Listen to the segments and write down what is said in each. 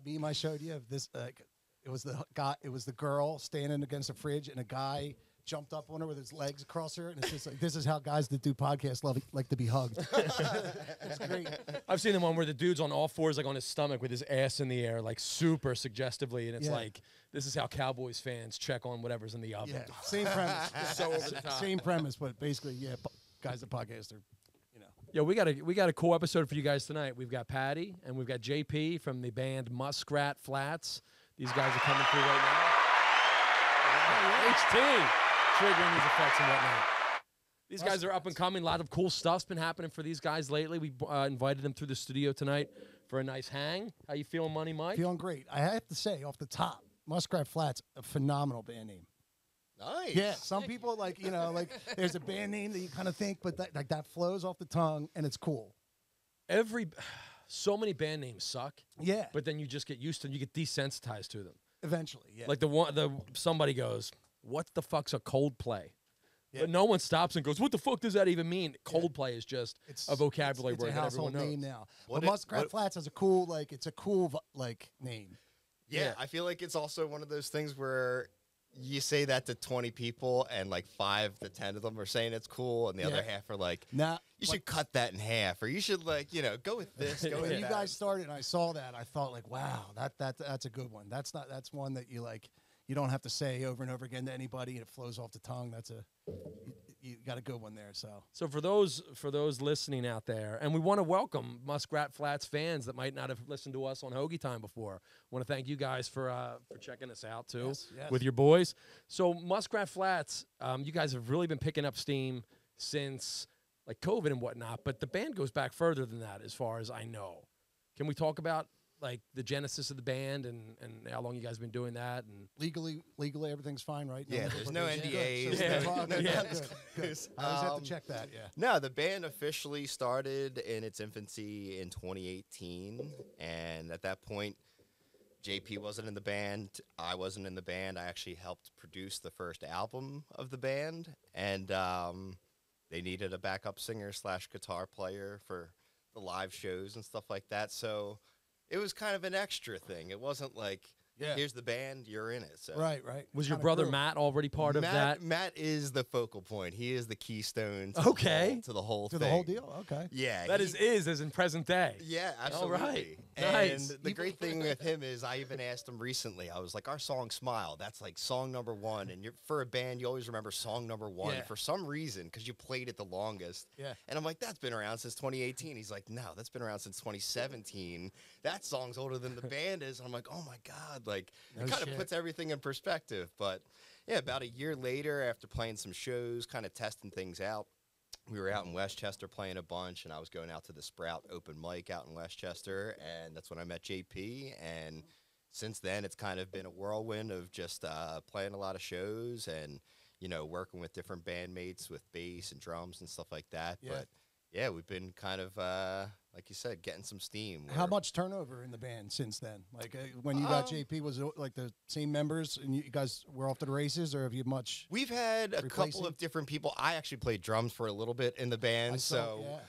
that meme I showed you of this? It was the guy. It was the girl standing against a fridge, and a guy jumped up on her with his legs across her, and it's just like, this is how guys that do podcasts like to be hugged. It's great. I've seen the one where the dude's on all fours, like on his stomach with his ass in the air, like super suggestively, and it's like, this is how Cowboys fans check on whatever's in the oven. Yeah, same premise. So over the top. Same premise, but basically, guys that podcast are, Yeah, we got a cool episode for you guys tonight. We've got Patty and we've got JP from the band Muskrat Flats. These guys are coming through right now. HT triggering these effects and whatnot. These guys are up and coming. A lot of cool stuff's been happening for these guys lately. We invited them through the studio tonight for a nice hang. How you feeling, Money Mike? feeling great. I have to say, off the top, Muskrat Flats, a phenomenal band name. Nice. Yeah, some people there's a band name that you kind of think, but that flows off the tongue and it's cool. So many band names suck. Yeah. But then you just get used to them. You get desensitized to them. Eventually, yeah. Like somebody goes, what the fuck's a Coldplay? Yeah. But no one stops and goes, what the fuck does that even mean? Coldplay is just a vocabulary it's word a that everyone household knows. name now. But Muskrat Flats has a cool name. Yeah, I feel like it's also one of those things where you say that to 20 people and like 5 to 10 of them are saying it's cool, and the other half are like, nah, you should cut that in half, or you should go with this. Go when with you that. guys started and I saw that, I thought like, wow, that's a good one. That's one that you don't have to say over and over again to anybody, and it flows off the tongue. You got a good one there. So for those listening out there, and we want to welcome Muskrat Flats fans that might not have listened to us on Hoagie Time before. Want to thank you guys for checking us out too, yes. with your boys. So Muskrat Flats, you guys have really been picking up steam since like COVID and whatnot, but the band goes back further than that, as far as I know. Can we talk about like the genesis of the band and how long you guys been doing that? And legally everything's fine, right? Yeah, there's no NDAs. Good. I always have to check that. Yeah. No, the band officially started in its infancy in 2018, and at that point, JP wasn't in the band. I wasn't in the band. I actually helped produce the first album of the band, and they needed a backup singer / guitar player for the live shows and stuff like that. So it was kind of an extra thing. It wasn't like, here's the band, you're in it. So. Right. Was your brother Matt already part of that? Matt is the focal point. He is the keystone to the whole thing. To the whole deal? Okay. Yeah. That is as in present day. Yeah, absolutely. All right. And Nice. the great thing with him is I even asked him recently, I was like, our song Smile, that's like song number 1. And for a band, you always remember song number 1 for some reason because you played it the longest. Yeah. And I'm like, that's been around since 2018. He's like, no, that's been around since 2017. That song's older than the band is. And I'm like, oh my God. Like, it kind of puts everything in perspective. But yeah, about a year later, after playing some shows, kind of testing things out, we were out in Westchester playing a bunch, and I was going out to the Sprout open mic out in Westchester, and that's when I met JP. And since then, it's kind of been a whirlwind of just playing a lot of shows and, working with different bandmates with bass and drums and stuff like that. Yeah. But yeah, we've been kind of, like you said, getting some steam. How much turnover in the band since then? Like when you got JP, was it like the same members and you guys were off to the races, or have you much? We've had a couple of different people. I actually played drums for a little bit in the band,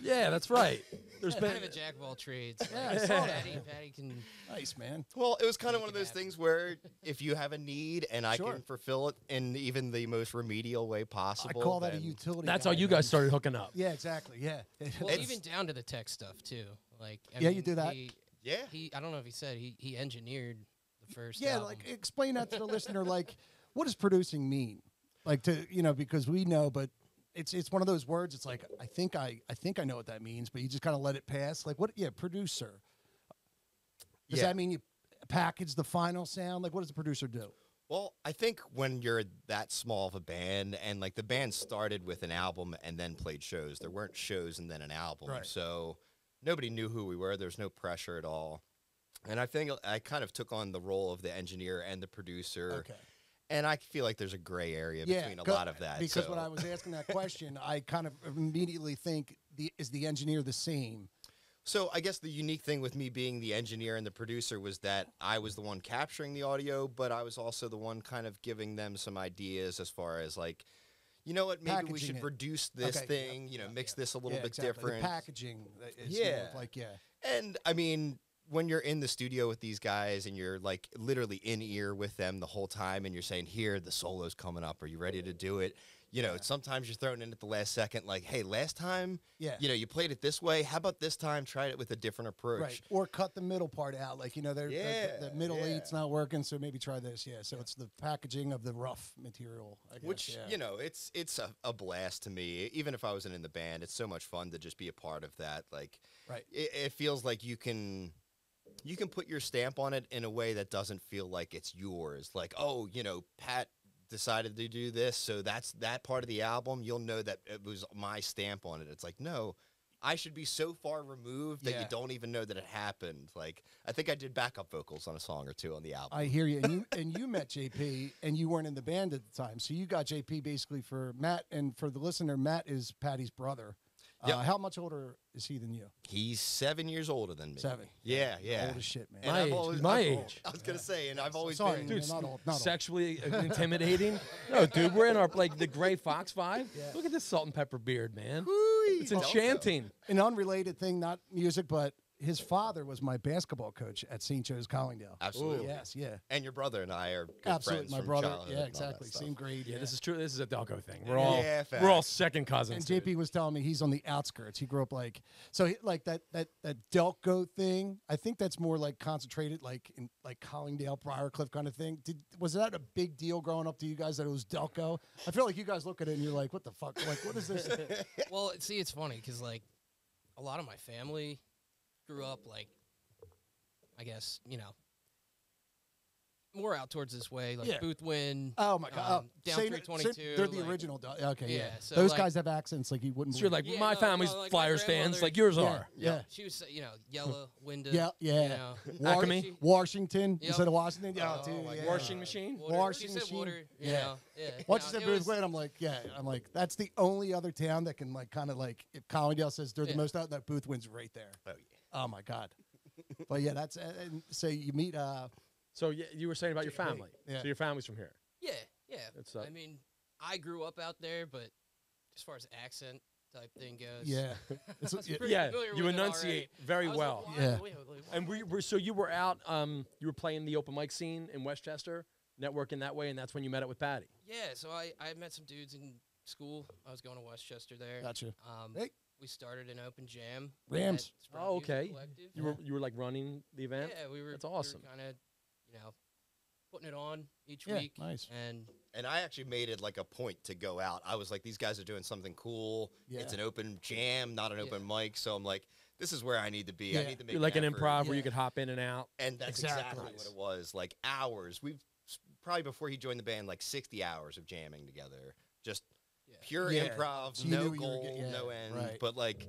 Yeah, that's right. There's been kind of a jack of all trades. Yeah, I saw that. Patty can. Nice, man. Well, it was kind of one of those things where if you have a need and I can fulfill it in even the most remedial way possible. I call that a utility. That's guy, how you guys started hooking up. Yeah, exactly. Yeah. Well, even down to the tech stuff too. Like, you do that. I don't know if he said he engineered the first. Yeah, album. like explain that to the listener. Like, what does producing mean? Like because we know, but it's one of those words. It's like I think I know what that means, but you just kind of let it pass. Like what? Yeah, producer. Does that mean you package the final sound? Like, what does the producer do? Well, I think when you're that small of a band, and like the band started with an album and then played shows, there weren't shows and then an album. Right. So nobody knew who we were. There's no pressure at all. And I think I kind of took on the role of the engineer and the producer. Okay. And I feel like there's a gray area between a lot of that. Because when I was asking that question, I kind of immediately think, is the engineer the same? So I guess the unique thing with me being the engineer and the producer was that I was the one capturing the audio, but I was also the one kind of giving them some ideas as far as like, you know what, maybe Packaging we should it. reduce this thing, mix this a little bit exactly. different. The packaging is more of like, And I mean, when you're in the studio with these guys and you're like literally in ear with them the whole time and you're saying, here, the solo's coming up. Are you ready to do it? You know, sometimes you're thrown in at the last second, like, hey, last time, you know, you played it this way. How about this time? Try it with a different approach. Right. Or cut the middle part out. Like, you know, the middle eight's not working, so maybe try this. Yeah. So it's the packaging of the rough material, I guess. Which, you know, it's a blast to me. Even if I wasn't in the band, it's so much fun to just be a part of that. Like, it feels like you can put your stamp on it in a way that doesn't feel like it's yours. Like, oh, you know, Pat decided to do this, so that's that part of the album. You'll know that it was my stamp on it. It's like, no, I should be so far removed that you don't even know that it happened. Like, I think I did backup vocals on a song or two on the album. I hear you. And you met JP, and you weren't in the band at the time, so you got JP basically for Matt. And for the listener, Matt is Patty's brother. How much older is he than you? He's 7 years older than me. 7. Yeah. Old as shit, man. My age. I was gonna say, and I've always Sorry, been. dude, not old. Sexually intimidating? No, dude, we're in our like the gray fox vibe. Look at this salt and pepper beard, man. It's enchanting. An unrelated thing, not music, but his father was my basketball coach at St. Joe's Collingdale. Absolutely. Yes, yeah. And your brother and I are good Absolutely, friends my from brother. childhood Yeah, and all exactly. that stuff. Same grade. Yeah, this is true. This is a Delco thing. We're all second cousins. And JP was telling me he's on the outskirts. He grew up like like that Delco thing. I think that's more like concentrated like in like Collingdale, Briarcliff kind of thing. Was that a big deal growing up to you guys that it was Delco? I feel like you guys look at it and you're like, what the fuck? Like, what is this? Well, see, it's funny because like a lot of my family grew up like, I guess, you know, more out towards this way, like Boothwyn. Oh my God! Down 322. They're the like, original. Okay, yeah. So Those like, guys have accents like you wouldn't. So you're believe. like, my family's like my Flyers fans, grandmother- like yours are. Yeah. She was, you know, Yellow, Winda. Yeah. You know, Acme? Washington Yep. instead of Washington. Yeah, Oh, dude. my Yeah. God. Washing machine? Water. Washing She said machine. Water, you Yeah. know, yeah. Once No, you said it was- Boothwyn, I'm like, that's the only other town that can like kind of like if Collingdale says they're the most out, that Boothwyn's right there. Oh yeah. Oh my God. But yeah, that's and so you meet. So you were saying about your family. Yeah. So your family's from here. Yeah. It's, I mean, I grew up out there, but as far as accent type thing goes, Yeah. I was pretty Yeah, familiar you with it enunciate already. very I was well. Like, Yeah. wait. So you were out, you were playing the open mic scene in Westchester, networking that way, and that's when you met up with Patty. Yeah, so I met some dudes in school. I was going to Westchester there. Gotcha. Um, We started an open jam. Rams. at Sprout Oh, Music okay. Collective. You were like running the event? Yeah, we were. That's awesome. Kind of, you know, putting it on each Yeah, week. nice. And I actually made it like a point to go out. I was like, these guys are doing something cool. Yeah. It's an open jam, not an Yeah. open mic. So I'm like, this is where I need to be. Yeah. I need to make You're like an effort. improv where Yeah. you could hop in and out. And that's Exactly. exactly what it was. Like hours. We've probably before he joined the band, like 60 hours of jamming together. Just Yeah. pure Yeah. improv, So you no knew you were goal, get- yeah, no end. right. But like,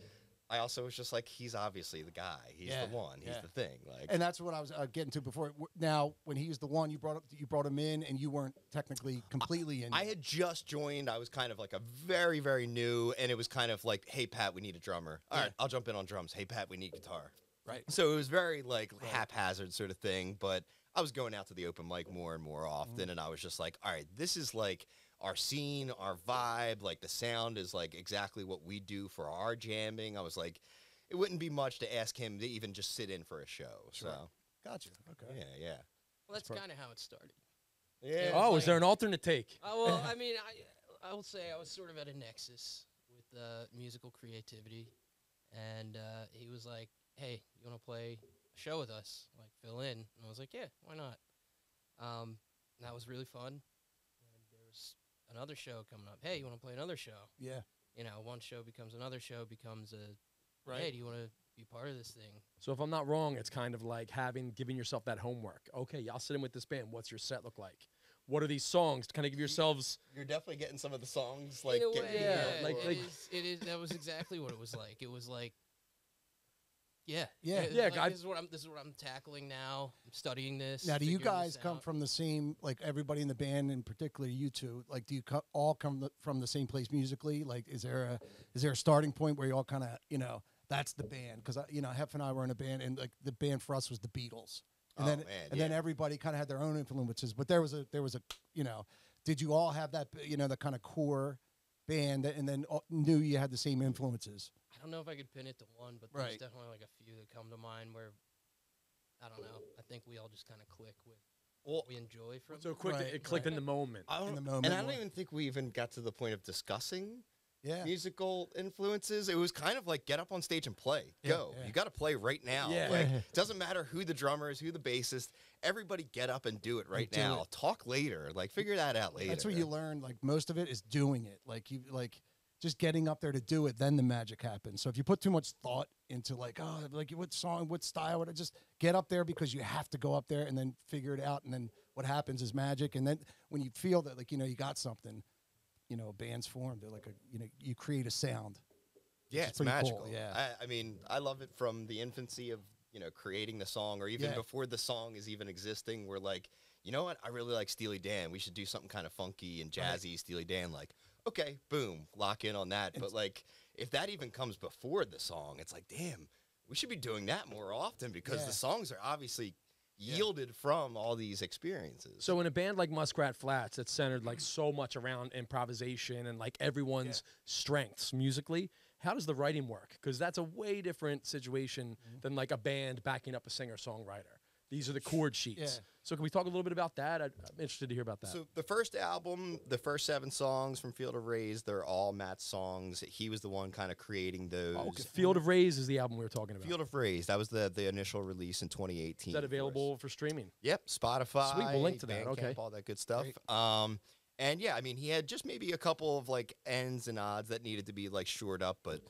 I also was just like, he's obviously the guy. He's Yeah. the one. He's Yeah. the thing. Like, And that's what I was getting to before. Now, when he was the one, you brought him in, and you weren't technically completely in. I had just joined. I was kind of like a very, very new, and it was kind of like, hey, Pat, we need a drummer. All right, I'll jump in on drums. Hey, Pat, we need guitar. Right. So it was very like haphazard sort of thing, but I was going out to the open mic more and more often, and I was just like, all right, this is like our scene, our vibe, like the sound is like exactly what we do for our jamming. I was like, it wouldn't be much to ask him to even just sit in for a show. Sure. So Gotcha. Okay. yeah. Well, that's kind of how it started. Yeah. Oh, like- is there an alternate take? Well, I mean, I will say I was sort of at a nexus with musical creativity, and he was like, "Hey, you want to play a show with us? Like, fill in?" And I was like, "Yeah, why not?" And that was really fun. And there was another show coming up. Hey, you want to play another show? Yeah. You know, one show becomes another show, becomes a. Right. Hey, do you want to be part of this thing? So if I'm not wrong, it's kind of like giving yourself that homework. Okay, y'all sit in with this band. What's your set look like? What are these songs? Kind of give yourselves. You're definitely getting some of the songs like In a getting way, yeah, together. like- it is. That was exactly what it was like. It was like, yeah, Yeah. it was Yeah, like, guys- this is what I'm tackling now. I'm studying this. Now, do you figuring guys this come out. from the same, like everybody in the band, in particular you two? Like, do you all come from the same place musically? Like, is there a starting point where you all kind of, that's the band? Because Hef and I were in a band, and like the band for us was the Beatles, and Oh, then man, then everybody kind of had their own influences. But there was a did you all have that the kind of core band, and then knew you had the same influences? I don't know if I could pin it to one, but Right. there's definitely like a few that come to mind where I don't know. I think we all just kind of click with Well, what we enjoy from So it. quick, Right, it clicked right. in the moment. In the moment, and I don't more. even think we even got to the point of discussing Yeah. musical influences. It was kind of like get up on stage and play. Yeah, Go. yeah. You got to play right now. Yeah. Like Yeah. doesn't matter who the drummer is, who the bassist. Everybody get up and do it right do now. it. Talk later. Like figure that out later. That's what you learn. Like most of it is doing it. Like you like just getting up there to do it. Then the magic happens. So if you put too much thought into like, oh, like what song, what style, what, just get up there because you have to go up there and then figure it out. And then what happens is magic. And then when you feel that, like, you know, you got something, you know, a band's formed. They're like you create a sound. Yeah, is it's pretty cool, magical. yeah. I mean, I love it from the infancy of, you know, creating the song, or even Yeah. before the song is even existing. We're like, you know what? I really like Steely Dan. We should do something kind of funky and jazzy Steely Dan. Like, okay, boom, lock in on that. But like, if that even comes before the song, it's like, damn, we should be doing that more often because Yeah. the songs are obviously yielded from all these experiences. So in a band like Muskrat Flats, that's centered like so much around improvisation and like everyone's strengths musically, how does the writing work? Because that's a way different situation than like a band backing up a singer-songwriter. These are the chord sheets. Yeah. So can we talk a little bit about that? I'm interested to hear about that. So the first album, the first 7 songs from Field of Rays, they're all Matt's songs. He was the one kind of creating those. Oh, okay. Field of Rays is the album we were talking about. Field of Rays, that was the initial release in 2018. Is that of course. available for streaming? Yep, Spotify. Sweet, we'll link to that, Bandcamp, okay. all that good stuff. Great. And yeah, I mean, he had just maybe a couple of like ends and odds that needed to be like shored up, but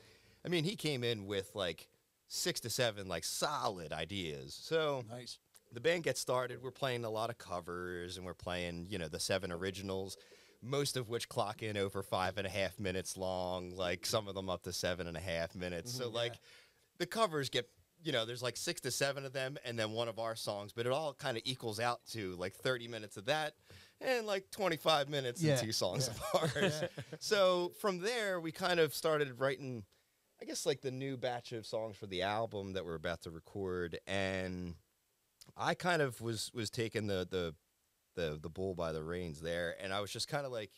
I mean, he came in with like 6 to 7 like solid ideas. So Nice. the band gets started. We're playing a lot of covers, and we're playing, you know, the 7 originals, most of which clock in over 5.5 minutes long, like some of them up to 7.5 minutes. So like the covers get, you know, there's like 6 to 7 of them, and then one of our songs, but it all kind of equals out to like 30 minutes of that and like 25 minutes Yeah, and 2 songs yeah. of ours. So from there, we kind of started writing, I guess, like the new batch of songs for the album that we're about to record, and I kind of was taking the bull by the reins there, and I was just kind of like,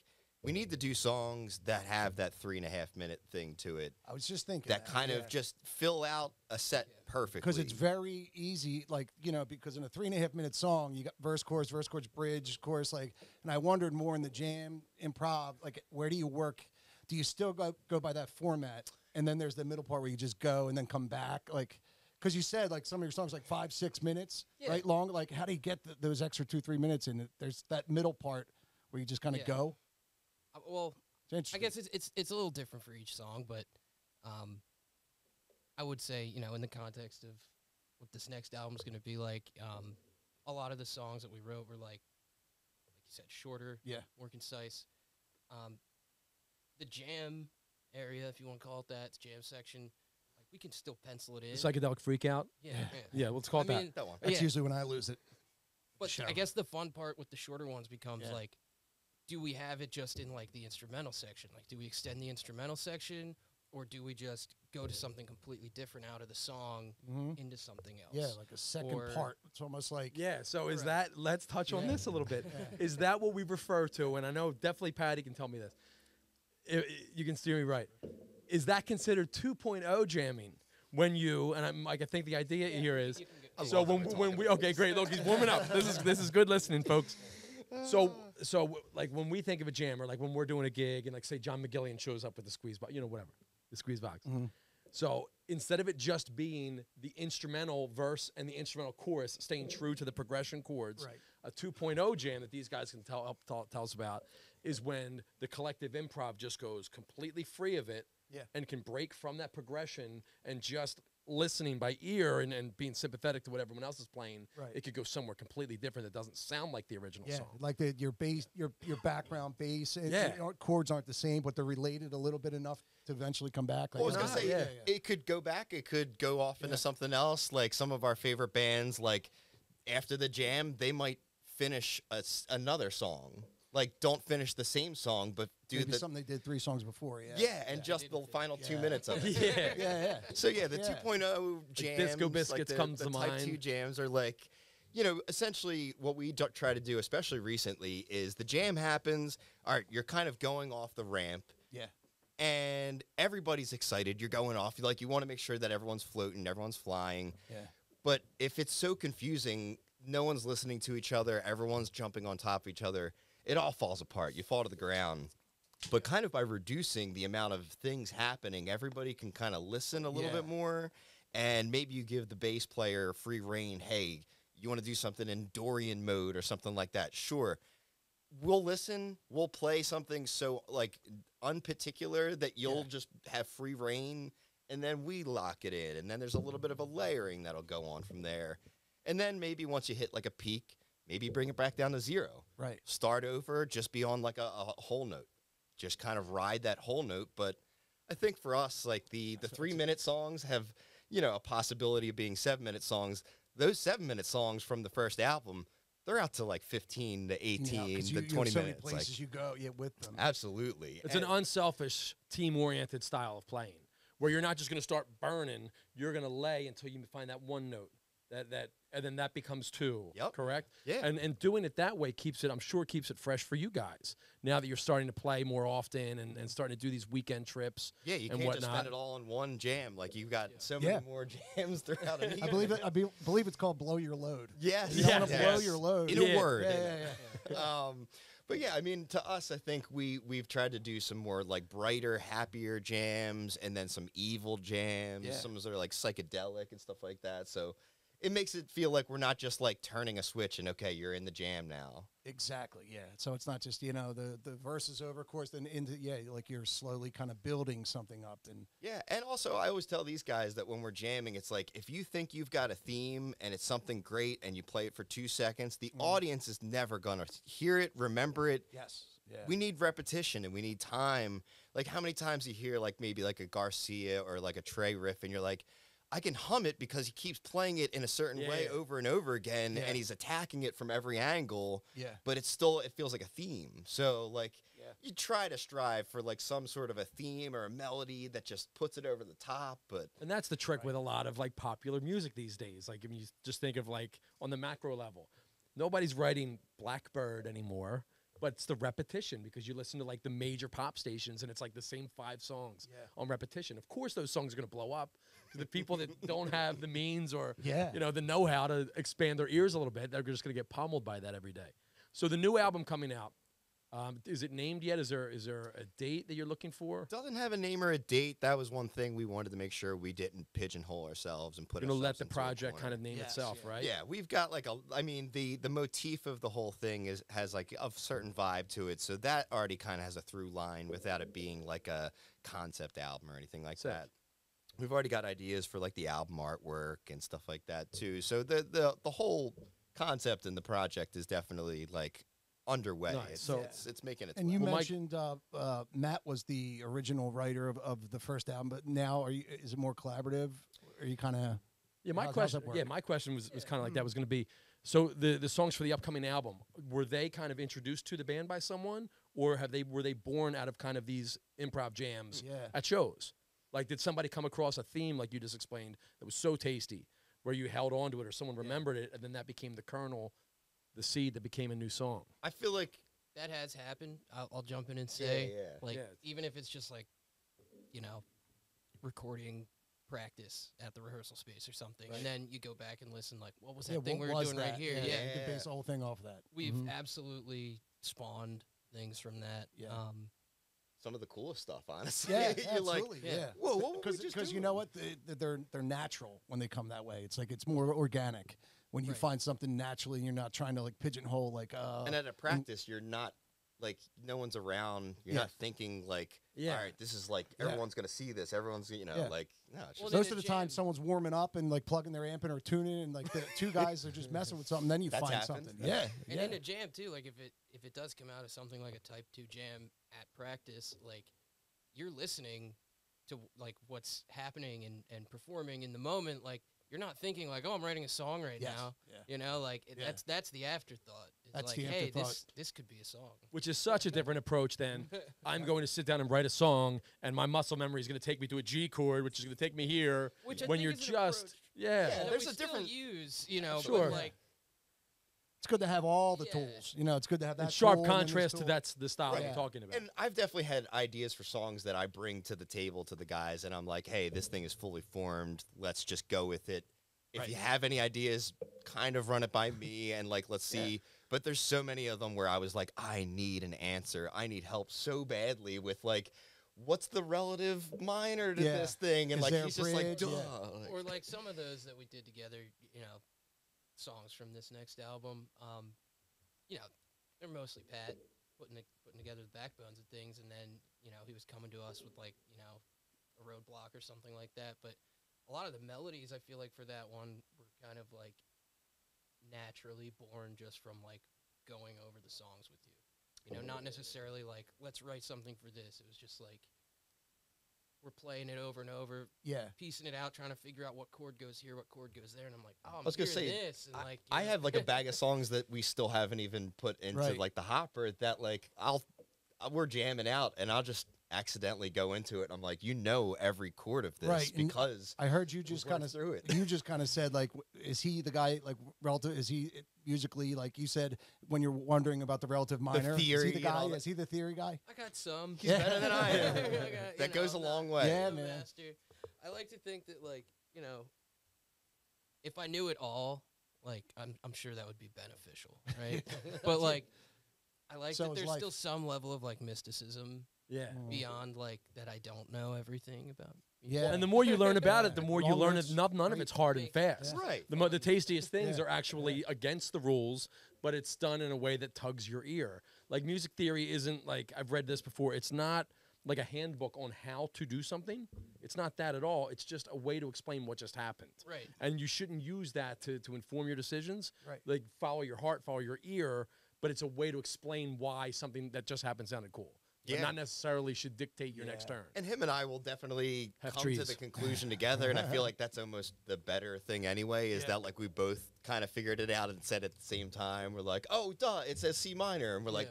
we need to do songs that have that 3.5 minute thing to it, I was just thinking that kind of just fill out a set perfectly. because it's very easy, like, you know, because in a 3.5 minute song, you got verse, chorus, bridge, chorus, like, and I wondered more in the jam, improv, like, where do you work? Do you still go by that format? And then there's the middle part where you just go and then come back, like, because you said like some of your songs like 5-6 minutes, right, long. Like, how do you get those extra 2-3 minutes in? There's that middle part where you just kind of go. Well, It's interesting. I guess it's a little different for each song, but I would say, you know, in the context of what this next album is going to be like, a lot of the songs that we wrote were like you said, shorter, more concise. The jam area, if you want to call it that, it's jam section. Like we can still pencil it in. Psychedelic Freakout? Yeah, let's call it that. that one. That's usually when I lose it. But Show. I guess the fun part with the shorter ones becomes like, do we have it just in like the instrumental section? Like, do we extend the instrumental section, or do we just go to something completely different out of the song into something else? Yeah, like a second part. It's almost like So is that, let's touch on this a little bit. Is that what we refer to, and I know definitely Patty can tell me this, you can steer me right, is that considered 2.0 jamming? When you, and I'm like, I think the idea here is, so when we, okay, great, look, he's warming up. This is good listening, folks. So like when we think of a jam, or like when we're doing a gig, and like say John McGillian shows up with the squeeze box, you know, whatever, the squeeze box. So instead of it just being the instrumental verse and the instrumental chorus, staying true to the progression chords, a 2.0 jam that these guys can help tell us about is when the collective improv just goes completely free of it and can break from that progression, and just listening by ear and being sympathetic to what everyone else is playing, it could go somewhere completely different that doesn't sound like the original song. like your bass, your background bass, and chords aren't the same, but they're related a little bit enough to eventually come back. Like, I was gonna say, it could go back. It could go off into something else. Like some of our favorite bands, like after the jam, they might finish another song. Like, don't finish the same song, but do maybe something they did 3 songs before. And just the final 2 minutes of it. So the 2.0 jams, Disco Biscuits comes to Type mind. 2 jams are like, you know, essentially what we try to do, especially recently, is the jam happens. All right, you're kind of going off the ramp. And everybody's excited. You're going off. You want to make sure that everyone's floating, everyone's flying. But if it's so confusing, no one's listening to each other, everyone's jumping on top of each other, it all falls apart. You fall to the ground. But kind of by reducing the amount of things happening, everybody can kind of listen a little bit more. And maybe you give the bass player free reign. Hey, you want to do something in Dorian mode or something like that? Sure. We'll listen. We'll play something so like unparticular that you'll just have free reign. And then we lock it in. And then there's a little bit of a layering that'll go on from there. And then maybe once you hit like a peak, maybe bring it back down to 0. Right. Start over, just be on like a whole note. Just kind of ride that whole note. But I think for us, like the 3-minute songs have, you know, a possibility of being 7-minute songs. Those 7-minute songs from the first album, they're out to like 15 to 18 to 20 so minutes. Many places like, you go with them. Absolutely. It's an unselfish, team-oriented style of playing, where you're not just going to start burning. You're going to lay until you find that one note. And then that becomes 2. Yep. Correct? Yeah. And doing it that way keeps it, I'm sure, keeps it fresh for you guys. Now that you're starting to play more often and starting to do these weekend trips. Yeah, you and can't whatnot. just spend it all in one jam. Like you've got so many more jams throughout an I believe it's called blow your load. Yes. You want to blow your load. In a word. Yeah. But yeah, I mean, to us, I think we've tried to do some more like brighter, happier jams, and then some evil jams. Yeah. Some that are like psychedelic and stuff like that. So it makes it feel like we're not just like turning a switch and okay, you're in the jam now. Exactly. Yeah. So it's not just the verse is over, of course, then into like you're slowly kind of building something up. And yeah, and also I always tell these guys that when we're jamming, it's like if you think you've got a theme and it's something great and you play it for 2 seconds, the audience is never gonna hear it, remember it. Yes. Yeah. We need repetition and we need time. Like how many times you hear like maybe like a Garcia or like a Trey riff and you're like, I can hum it because he keeps playing it in a certain way over and over again, and he's attacking it from every angle. Yeah. But it feels like a theme. So like you try to strive for like some sort of a theme or a melody that just puts it over the top. And that's the trick with a lot of like popular music these days. Like, I mean, you just think of like on the macro level, nobody's writing Blackbird anymore. But it's the repetition because you listen to like the major pop stations and it's like the same 5 songs on repetition. Of course, those songs are going to blow up because the people that don't have the means or the know-how to expand their ears a little bit, they're just going to get pummeled by that every day. So the new album coming out, is it named yet? Is there a date that you're looking for? Doesn't have a name or a date. That was one thing we wanted to make sure we didn't pigeonhole ourselves and put. You're gonna let the into a project corner. kind of name itself, right? Yeah, we've got like the motif of the whole thing has like a certain vibe to it, so that already kind of has a through line without it being like a concept album or anything like that. We've already got ideas for like the album artwork and stuff like that too. So the whole concept in the project is definitely like underway. Nice. It's making it. And you mentioned Matt was the original writer of the first album, but now is it more collaborative? Are you kind of my question was kind of like that was going to be, so the songs for the upcoming album, were they kind of introduced to the band by someone, or were they born out of kind of these improv jams at shows? Like, did somebody come across a theme like you just explained that was so tasty where you held on to it, or someone remembered it and then that became the kernel, the seed that became a new song? I feel like that has happened. I'll jump in and say, even if it's just like, recording practice at the rehearsal space or something, and then you go back and listen, like, what was that thing we were doing right here? You can base the whole thing off of that. We've absolutely spawned things from that. Yeah. Some of the coolest stuff, honestly. Yeah, You're absolutely. like, whoa, what were we just because you doing? know what, they're natural when they come that way. It's like it's more organic when you find something naturally, and you're not trying to like pigeonhole like. And at a practice, you're not like no one's around. You're not thinking like, all right, this is like everyone's gonna see this. Everyone's like no. It's just most of the time, someone's warming up and like plugging their amp in or tuning, and like the 2 guys are just messing with something. Then you find something. Yeah, and in a jam too. Like if it does come out as something like a type 2 jam at practice, like you're listening to like what's happening and performing in the moment. Like you're not thinking like, oh, I'm writing a song right now. Yeah. That's the afterthought. It's that's like, the hey, afterthought. this could be a song. Which is such a different approach than I'm going to sit down and write a song, and my muscle memory is going to take me to a G chord, which is going to take me here. Which I when think you're is an just approach. there's we a still different use, Sure. but like It's good to have all the tools. It's good to have that. In sharp tool and then this contrast to tool. that's the style I'm talking about. And I've definitely had ideas for songs that I bring to the table to the guys, and I'm like, hey, this thing is fully formed. Let's just go with it. if you have any ideas, kind of run it by me and like let's see. But there's so many of them where I was like, I need an answer. I need help so badly with like, what's the relative minor to this thing? And Is like there a he's just like, bridge? duh. Yeah. Or like some of those that we did together, you know, songs from this next album, you know, they're mostly Pat putting together the backbones of things, and then, you know, he was coming to us with like, you know, a roadblock or something like that. But a lot of the melodies, I feel like for that one were kind of like naturally born just from like going over the songs with you. You know, not necessarily like, let's write something for this. It was just like, we're playing it over and over, piecing it out, trying to figure out what chord goes here, what chord goes there, and I'm like, oh, I'm I was gonna say, this, and like, I have like a bag of songs that we still haven't even put into like the hopper that like we're jamming out and I'll just accidentally go into it. I'm like, you know, every chord of this because I heard you just kind of through it. You just kind of said like, is he the guy like relative? Is he musically like you said when you're wondering about the relative minor? The theory is he the guy? and all Is he the theory guy? I got some. He's better than I am. That goes a long way. Yeah, I'm a man. master. I like to think that, like, you know, if I knew it all, like, I'm sure that would be beneficial, right? But like, I like that there's still some level of like mysticism beyond like that I don't know everything about. Yeah. And the more you learn about it, the more you learn it. None of it's hard and fast. Right. The tastiest things are actually against the rules, but it's done in a way that tugs your ear. Like music theory isn't like, I've read this before, it's not like a handbook on how to do something. It's not that at all. It's just a way to explain what just happened. Right. And you shouldn't use that to inform your decisions. Right. Like follow your heart, follow your ear, but it's a way to explain why something that just happened sounded cool. But not necessarily should dictate your next turn. And him and I will definitely Have come trees. to the conclusion together, and I feel like that's almost the better thing anyway, is that like we both kind of figured it out and said at the same time. We're like, oh, duh, it says C minor. And we're like,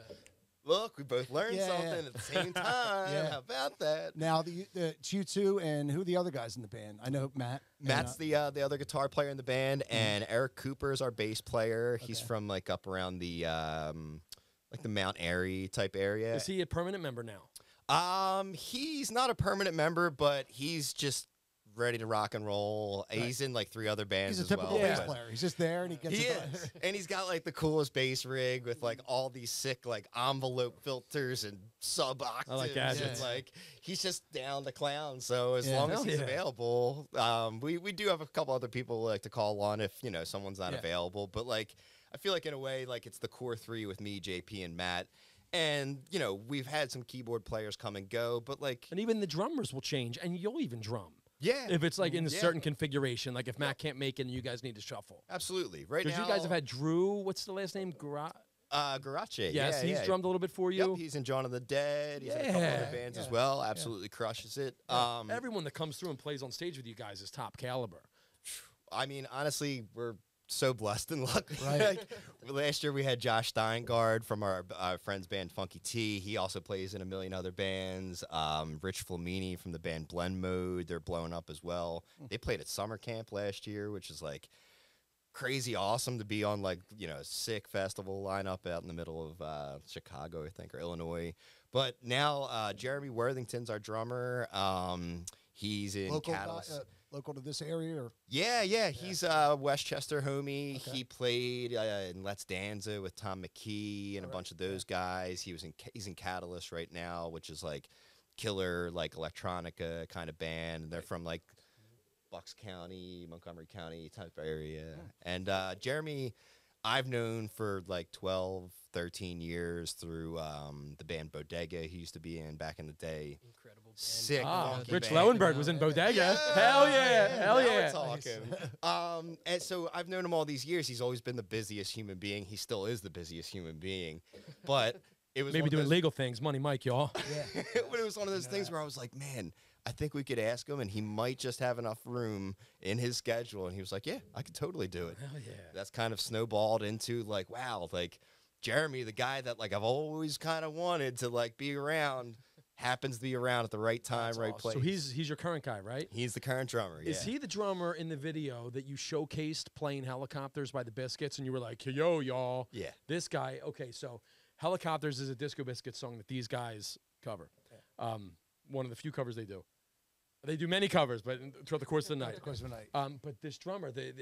look, we both learned something at the same time. How about that? Now, it's you two and who are the other guys in the band? I know Matt. Matt's the other guitar player in the band, and Eric Cooper is our bass player. He's from like up around the like the Mount Airy type area. Is he a permanent member now? He's not a permanent member, but he's just ready to rock and roll. Right. He's in like 3 other bands He's a typical as well. bass player. He's just there and he gets He it done. is. And he's got like the coolest bass rig with like all these sick like envelope filters and sub octaves. I like gadgets. And like he's just down to clown. So as long as he's available, we do have a couple other people we like to call on if, you know, someone's not available. But like I feel like in a way like it's the core 3 with me, JP, and Matt. And, you know, we've had some keyboard players come and go, but like... And even the drummers will change, and you'll even drum. Yeah. If it's like in a certain configuration, like if Matt can't make it and you guys need to shuffle. Absolutely. Right now... Because you guys have had Drew, what's the last name? Garace. Yes, he's drummed a little bit for you. Yep, he's in John of the Dead. He's in a couple other bands as well. Absolutely crushes it. Everyone that comes through and plays on stage with you guys is top caliber. I mean, honestly, we're so blessed and lucky. Right. Like, last year we had Josh Steingard from our friend's band Funky T. He also plays in a million other bands. Rich Flamini from the band Blend Mode. They're blowing up as well. They played at summer camp last year, which is like crazy awesome to be on like, you know, a sick festival lineup out in the middle of Chicago, I think, or Illinois. But now Jeremy Worthington's our drummer. He's in Catalyst. Local to this area? Or? Yeah. He's Westchester homie. Okay. He played in Let's Danza with Tom McKee and a bunch of those guys. He's in Catalyst right now, which is like killer, like electronica kind of band. And they're from like Bucks County, Montgomery County type area. And Jeremy, I've known for like 12, 13 years through the band Bodega he used to be in back in the day. Incredible band. Sick. Rich band. Lowenberg was in Bodega. Hell yeah. Hell yeah. We're talking. And so I've known him all these years. He's always been the busiest human being. He still is the busiest human being. But it was maybe doing legal things. Money Mike, y'all. Yeah. But it was one of those things where I was like, man, I think we could ask him, and he might just have enough room in his schedule. And he was like, yeah, I could totally do it. Hell yeah. That's kind of snowballed into like, wow, like Jeremy, the guy that like I've always kind of wanted to like be around, happens to be around at the right time, right place. So he's your current guy, right? He's the current drummer. Is he the drummer in the video that you showcased playing Helicopters by the Biscuits, and you were like, yo, y'all? Yeah. This guy. Okay, so Helicopters is a Disco Biscuits song that these guys cover. One of the few covers they do. They do many covers, but throughout the course of the night. Of course, the night. But this drummer, the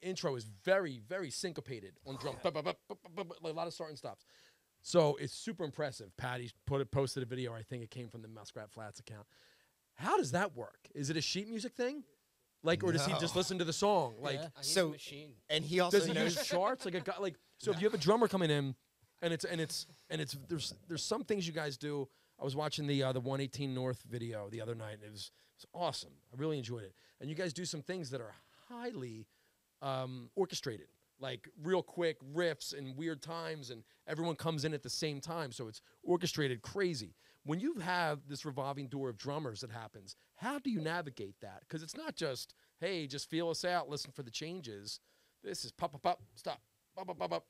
intro is very, very syncopated on drum. Like a lot of start and stops. So it's super impressive. Patty posted a video. I think it came from the Muskrat Flats account. How does that work? Is it a sheet music thing? Like, or does he just listen to the song? Like, I use so- a machine. And he also does he knows use charts? Like a guy, like, so if you have a drummer coming in, and it's there's some things you guys do. I was watching the 118 North video the other night, and it was awesome. I really enjoyed it. And you guys do some things that are highly orchestrated, like real quick riffs and weird times, and everyone comes in at the same time, so it's orchestrated crazy. When you have this revolving door of drummers that happens, how do you navigate that? Because it's not just, hey, just feel us out, listen for the changes. This is pop, pop, pop, stop, pop, pop, pop, pop.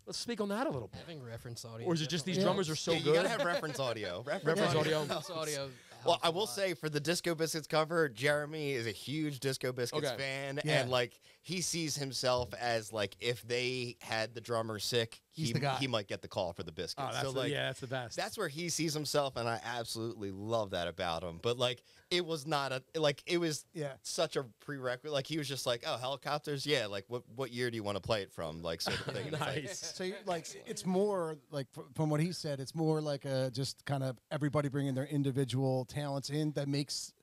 Let's speak on that a little bit. Having reference audio. Or is it just these Yeah. drummers are so you good? gotta have reference audio. Reference audio. Reference audio. Well, helps I a will lot. say for the Disco Biscuits cover, Jeremy is a huge Disco Biscuits Okay. fan, Yeah. and like he sees himself as like if they had the drummer sick, He's the guy. he might get the call for the Biscuits. Oh, that's so like that's the best. that's where he sees himself, and I absolutely love that about him. But like it was not it was Yeah. such a prerequisite. Like he was just like, oh, helicopters, yeah. Like what year do you want to play it from? Like sort of thing. And it's like, nice. So like it's more like from what he said, it's more like just kind of everybody bringing their individual talents in that makes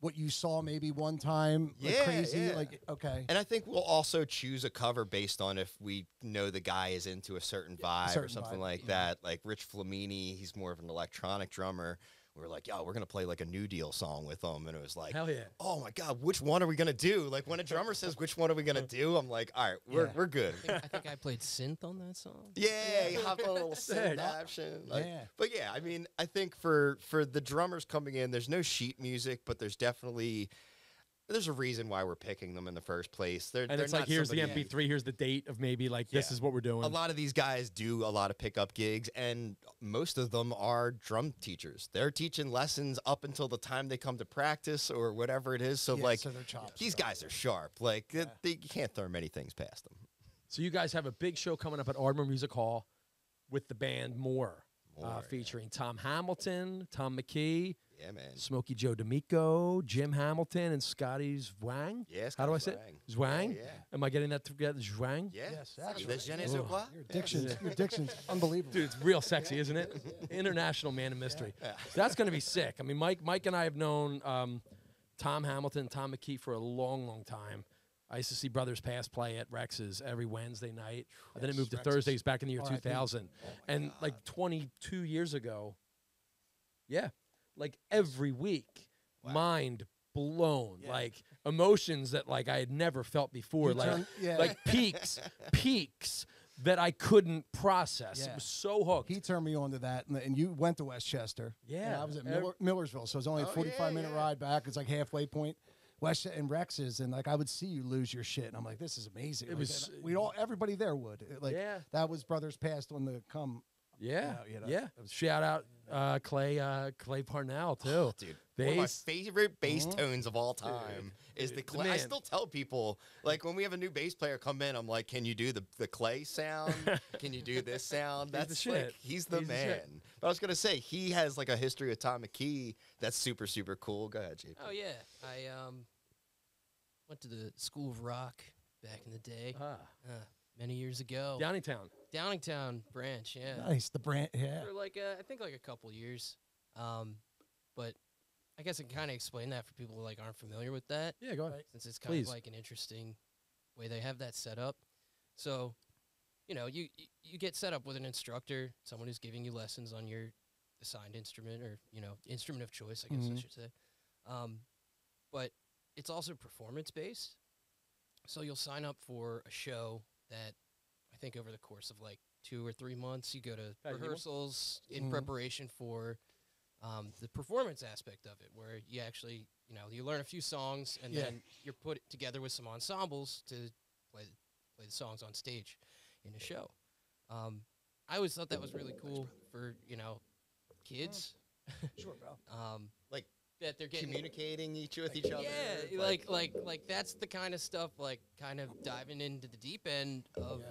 what you saw maybe one time like Yeah, crazy. yeah. Like okay, And I think we'll also choose a cover based on if we know the guy is into a certain vibe or certain something vibe, like that. Like Rich Flamini, he's more of an electronic drummer. We were like, yo, we're going to play like a New Deal song with him. And it was like, Hell yeah. oh my God, which one are we going to do? Like when a drummer says, which one are we going to do? I'm like, all right, we're good. I think I played synth on that song. Yeah, he hopped on a little Sick. synth action. Like, Yeah. But yeah, I mean, I think for the drummers coming in, there's no sheet music, but there's a reason why we're picking them in the first place. They're And it's like, not here's the somebody- MP3, here's the date of maybe like this Yeah. is what we're doing. A lot of these guys do a lot of pickup gigs, and most of them are drum teachers. They're teaching lessons up until the time they come to practice or whatever it is. So Yeah, like so they're chops, these so. guys are sharp. Like you can't throw many things past them. So you guys have a big show coming up at Ardmore Music Hall with the band More, More, featuring Tom Hamilton, Tom McKee, Yeah, man. Smokey Joe D'Amico, Jim Hamilton, and Scotty Zwang. Yeah, How do I say Scotty it? Zwang? Yeah. Am I getting that together? Zwang? Yeah. Yes, Le actually. je ne sais Oh. quoi. your diction's unbelievable. Dude, it's real sexy, isn't it? International man of mystery. So that's going to be sick. I mean, Mike and I have known Tom Hamilton, Tom McKee for a long, long time. I used to see Brothers Pass play at Rex's every Wednesday night. And then it moved to Rex's. Thursdays back in the year R.I.P. 2000. And like 22 years ago, yeah, like every week, mind blown. Yeah. Like emotions that like I had never felt before. You Like, turn- yeah. like peaks that I couldn't process. It Yeah. was so hooked. He turned me on to that, and you went to Westchester. Yeah. And I was at Millersville, so it was only a 45-minute ride back. It's like halfway point. West and Rex's, and like I would see you lose your shit, and I'm like, this is amazing. It Like, was- and everybody there would like. Yeah. That was Brothers Past on the come. Yeah, you know, yeah. it was- Shout out Clay Parnell too. Oh, dude, one of my Bass. favorite bass tones of all time is the the clay. I man. still tell people, like, when we have a new bass player come in, I'm like, can you do the clay sound? Can you do this sound? the That's shit. like, he's the He's the shit. man. But I was going to say, he has, like, a history with Tom McKee that's super, super cool. Go ahead, JP. Oh yeah, I went to the School of Rock back in the day, many years ago. Downingtown. Downingtown branch, yeah. Nice, the brand. Yeah. For like I think like a couple years, but I guess I can kind of explain that for people who like aren't familiar with that, Yeah, go ahead. since it's kind Please. of like an interesting way they have that set up. So, you know, you get set up with an instructor, someone who's giving you lessons on your assigned instrument or instrument of choice, I guess I should say. But it's also performance based. So you'll sign up for a show that I think over the course of like 2 or 3 months, you go to Pat, you want- rehearsals in preparation for the performance aspect of it, where you actually, you learn a few songs and Yeah. then you're put together with some ensembles to play the songs on stage in a show. I always thought that was really cool for, kids. Sure, bro. Like, That they're getting communicating with each other. yeah, like that's the kind of stuff, like kind of diving into the deep end of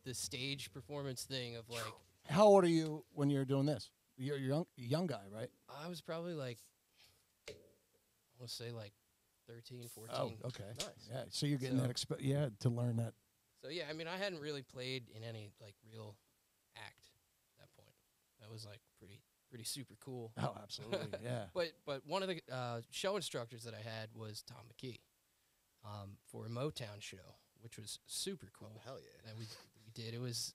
the stage performance thing of like, How old are you when you're doing this? You're a young guy, right? I was probably like, I want to say like 13, 14. Oh, okay. Nice. Yeah, so you're getting So- that to learn that. So yeah, I mean, I hadn't really played in any like real act at that point. That was like pretty super cool. Oh, absolutely. Yeah. But one of the show instructors that I had was Tom McKee for a Motown show, which was super cool. Oh, hell yeah. That we did. It was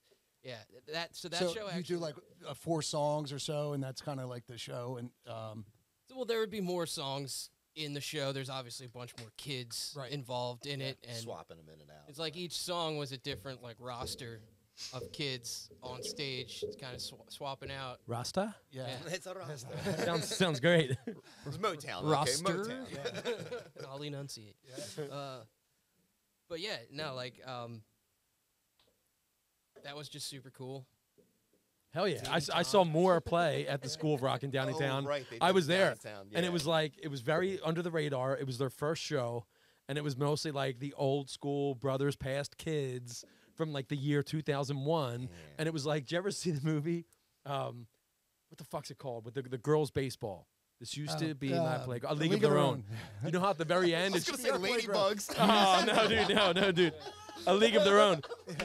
that So show you actually, do like 4 songs or so, and that's kind of like the show. And well, there would be more songs in the show. There's obviously a bunch more kids Right. involved in it, and Swapping them in and out. it's like each song was a different like roster of kids on stage, kind of swapping out. Rasta? yeah, It's a roster. Sounds great. It's Motown. Roster. Okay, Motown. I'll enunciate. But yeah, no, like that was just super cool. Hell yeah. Team I saw more play at the School of Rock in Downtown. Oh, right. They I did was there. Downtown, And yeah. it was like, it was very under the radar. It was their first show. And it was mostly like the old school Brothers Past kids from like the year 2001. Yeah. And it was like, did you ever see the movie? What the fuck's it called? With the girls' baseball. This used to be my playground. A League of Their Own. You know how at the very end I was it's going to say Ladybugs. Oh, no, dude. A League of Their Own.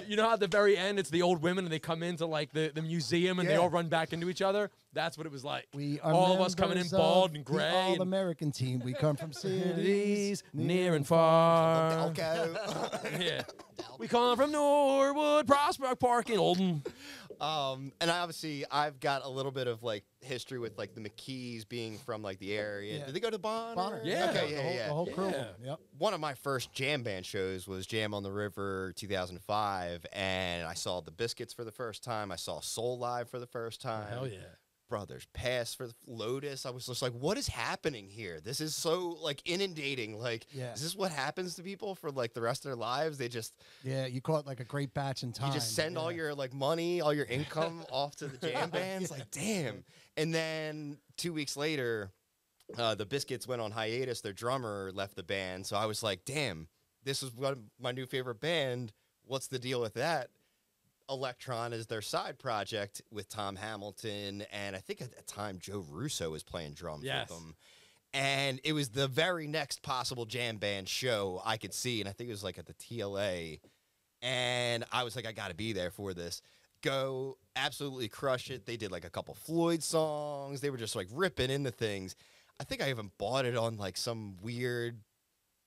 You know how at the very end it's the old women and they come into like the museum and they Yeah. all run back into each other? That's what it was like. we are all of us coming in members bald of and the gray. and All-American team. We come from cities cities near and far. Delco. Yeah. We come from Norwood, Prospect Park, and Olden. And I've got a little bit of like history with like the McKees being from like the area. Yeah. Did they go to Bonner? Bonner. Yeah. Okay, the whole, yeah. The whole crew. Yeah. Yep. One of my first jam band shows was Jam on the River 2005, and I saw the Biscuits for the first time. I saw Soul Live for the first time. Hell yeah. Brothers Pass for the Lotus. I was just like, what is happening here? This is so like inundating. Like, Yeah. is this what happens to people for like the rest of their lives? They just Yeah, you caught like a great batch in time. you just send all your like money, all your income off to the jam bands. Like, damn. And then 2 weeks later, the Biscuits went on hiatus. Their drummer left the band. So I was like, damn, this is what my new favorite band. What's the deal with that? Electron is their side project with Tom Hamilton, and I think at that time Joe Russo was playing drums Yes. with them. And it was the very next possible jam band show I could see, and I think it was like at the TLA. And I was like, I got to be there for this. Go absolutely crush it. They did like a couple Floyd songs. They were just like ripping into things. I think I even bought it on like some weird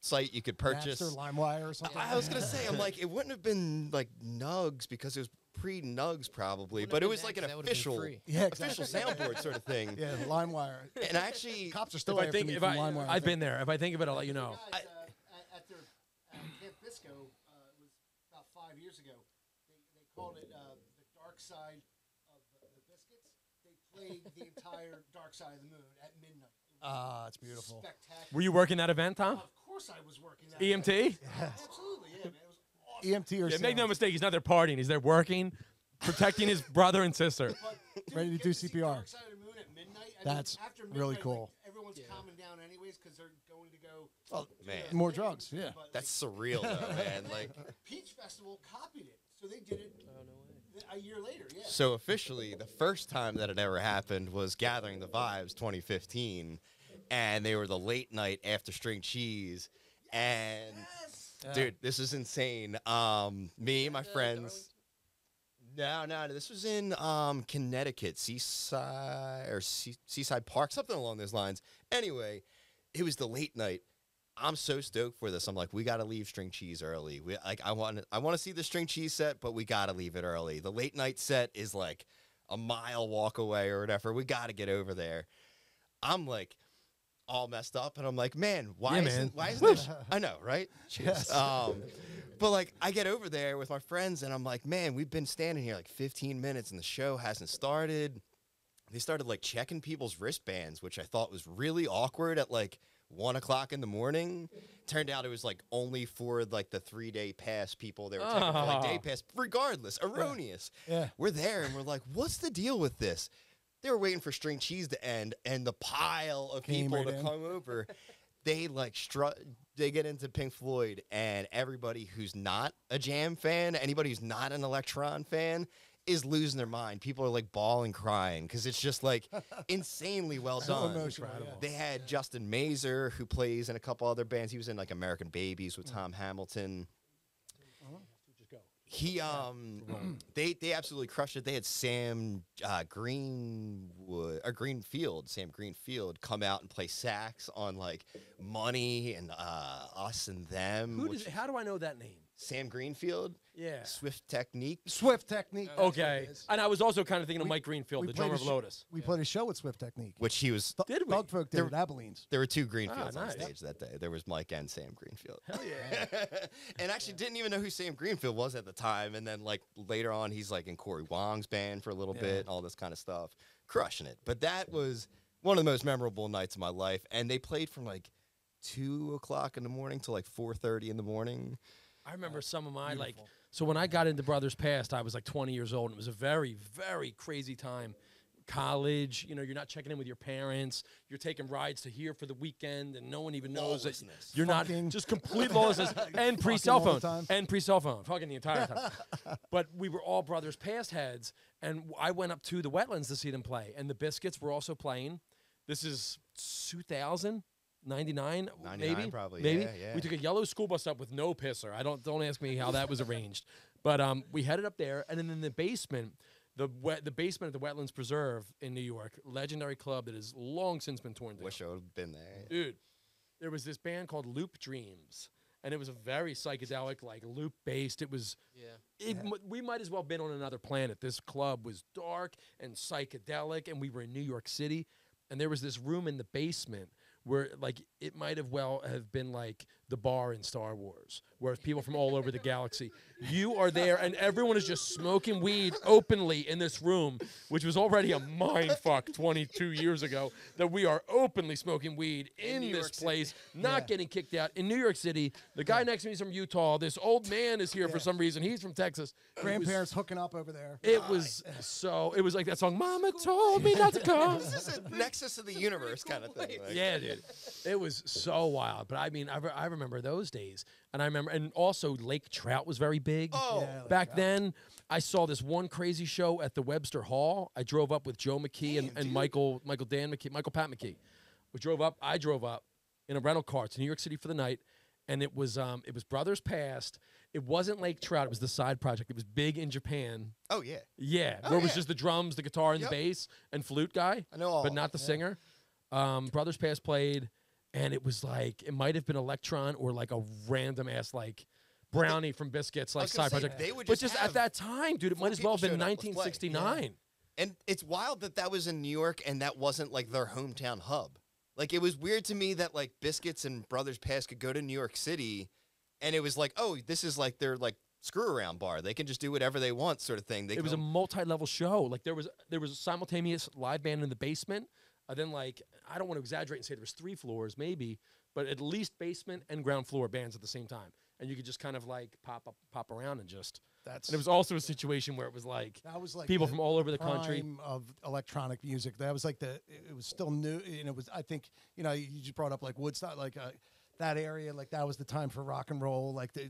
site you could purchase. Napster, LimeWire or something. I was gonna say, I'm like, it wouldn't have been like Nugs because it was pre-Nugs probably, Wouldn't but have it been was like that, an 'cause that would've been official, free. Yeah, official soundboard sort of thing. Yeah, LimeWire. And I actually, Cops are still If I after think me if from I LimeWire. I've been there. If I think of it, I'll let you know. Guys, at their Camp Bisco, it was about 5 years ago. They called it the Dark Side of the Biscuits. They played the entire Dark Side of the Moon at midnight. It's beautiful. Were Spectacular. you working that event, Tom? Of course, I was working that. EMT? Absolutely, yeah, man. It was awesome. EMT or Yeah, make no sound. mistake, he's not there partying. He's there working, protecting his brother and sister. But, dude, Ready to you do get see CPR. Dark Side of the Moon at midnight. I mean, That's after really midnight, cool. Like, everyone's calming down anyways because they're going to go. Oh, man. More drugs, yeah. But, that's surreal, though, man. Like, Peach Festival copied it, so they did it a year later. Yeah. so officially, the first time that it ever happened was Gathering the Vibes 2015, and they were the late night after String Cheese, and dude, this is insane. Me, my friends. No, this was in Connecticut, Seaside Park, something along those lines. Anyway, it was the late night. I'm so stoked for this. I'm like, we got to leave String Cheese early. I want to see the String Cheese set, but we got to leave it early. The late night set is like a mile walk away or whatever. We got to get over there. I'm like all messed up, and I'm like, man, why isn't this? I know, right? Yes. But like, I get over there with my friends, and I'm like, man, we've been standing here like 15 minutes, and the show hasn't started. They started like checking people's wristbands, which I thought was really awkward at like 1 o'clock in the morning. Turned out it was like only for like the 3-day pass people. They were checking for like day pass. Regardless, erroneous. Yeah. We're there, and we're like, what's the deal with this? They were waiting for String Cheese to end, and the pile of Came people right to in. come over. They like they get into Pink Floyd, and everybody who's not a Jam fan, anybody who's not an Electron fan, is losing their mind. People are like bawling, crying because it's just like insanely well done. Emotional, yeah. They had Justin Mazer, who plays in a couple other bands. He was in like American Babies with Tom Hamilton. He they absolutely crushed it. They had Sam Greenfield come out and play sax on like Money and Us and Them. How do I know that name? Sam Greenfield? Yeah. Swift Technique. Okay. And I was also kind of thinking of Mike Greenfield, the drummer of Lotus. We played a show with Swift Technique. Which he was... Did we? Thugfolk did at Abilene's. There were two Greenfields on nice. stage that day. There was Mike and Sam Greenfield. Hell yeah. And actually didn't even know who Sam Greenfield was at the time. And then like later on, he's like in Corey Wong's band for a little bit, all this kind of stuff. Crushing it. But that was one of the most memorable nights of my life. And they played from like 2 o'clock in the morning to like 4:30 in the morning. I remember some of my so when I got into Brothers Past, I was like 20 years old, and it was a very, very crazy time. College, you know, you're not checking in with your parents. You're taking rides to here for the weekend, and no one even knows that you're not just complete lawlessness and pre-cell phone, fucking the entire time. But we were all Brothers Past heads, and I went up to the Wetlands to see them play, and the Biscuits were also playing. This is 2000. 99 maybe probably. Maybe. Yeah. We took a yellow school bus up with no pisser. Don't ask me how that was arranged. But we headed up there, and then in the basement, the basement at the Wetlands Preserve in New York, legendary club that has long since been torn down. Wish I would have been there. Dude, there was this band called Loop Dreams, and it was a very psychedelic, like loop based. It was we might as well have been on another planet. This club was dark and psychedelic, and we were in New York City, and there was this room in the basement where like it might have been like the bar in Star Wars, where people from all over the galaxy. You are there, and everyone is just smoking weed openly in this room, which was already a mind fuck 22 years ago, that we are openly smoking weed in this place, not getting kicked out. In New York City, the guy next to me is from Utah. This old man is here for some reason. He's from Texas. Grandparents hooking up over there. It was like that song, Mama told me not to come. This is a nexus of the universe kind of thing. Like. Yeah, dude. It was so wild. But I mean, I remember those days. And also Lake Trout was very big. Oh. Yeah, Back then, I saw this one crazy show at the Webster Hall. I drove up with Joe McKee and Michael Pat McKee. I drove up in a rental car to New York City for the night, and it was Brothers Past. It wasn't Lake Trout. It was the side project. It was big in Japan. Oh, yeah. Yeah, where it was just the drums, the guitar, and the bass, and flute guy. I know all. But not the singer. Brothers Past played, and it was like, it might have been Electron or like a random ass like Brownie from Biscuits, like side project. But just at that time, dude, it might as well have been 1969. Yeah. And it's wild that was in New York and that wasn't like their hometown hub. Like, it was weird to me that like Biscuits and Brothers Past could go to New York City, and it was like, oh, this is like their like screw around bar. They can just do whatever they want, sort of thing. It was a multi-level show. Like there was a simultaneous live band in the basement. Then, like, I don't want to exaggerate and say there was 3 floors, maybe, but at least basement and ground floor bands at the same time. And you could just kind of, like, pop around and just... And it was also a situation where it was, like, people from all over the country. Of electronic music. That was, like, it was still new. And it was, I think, you know, you just brought up, like, Woodstock, like, that area, like, that was the time for rock and roll. Like, the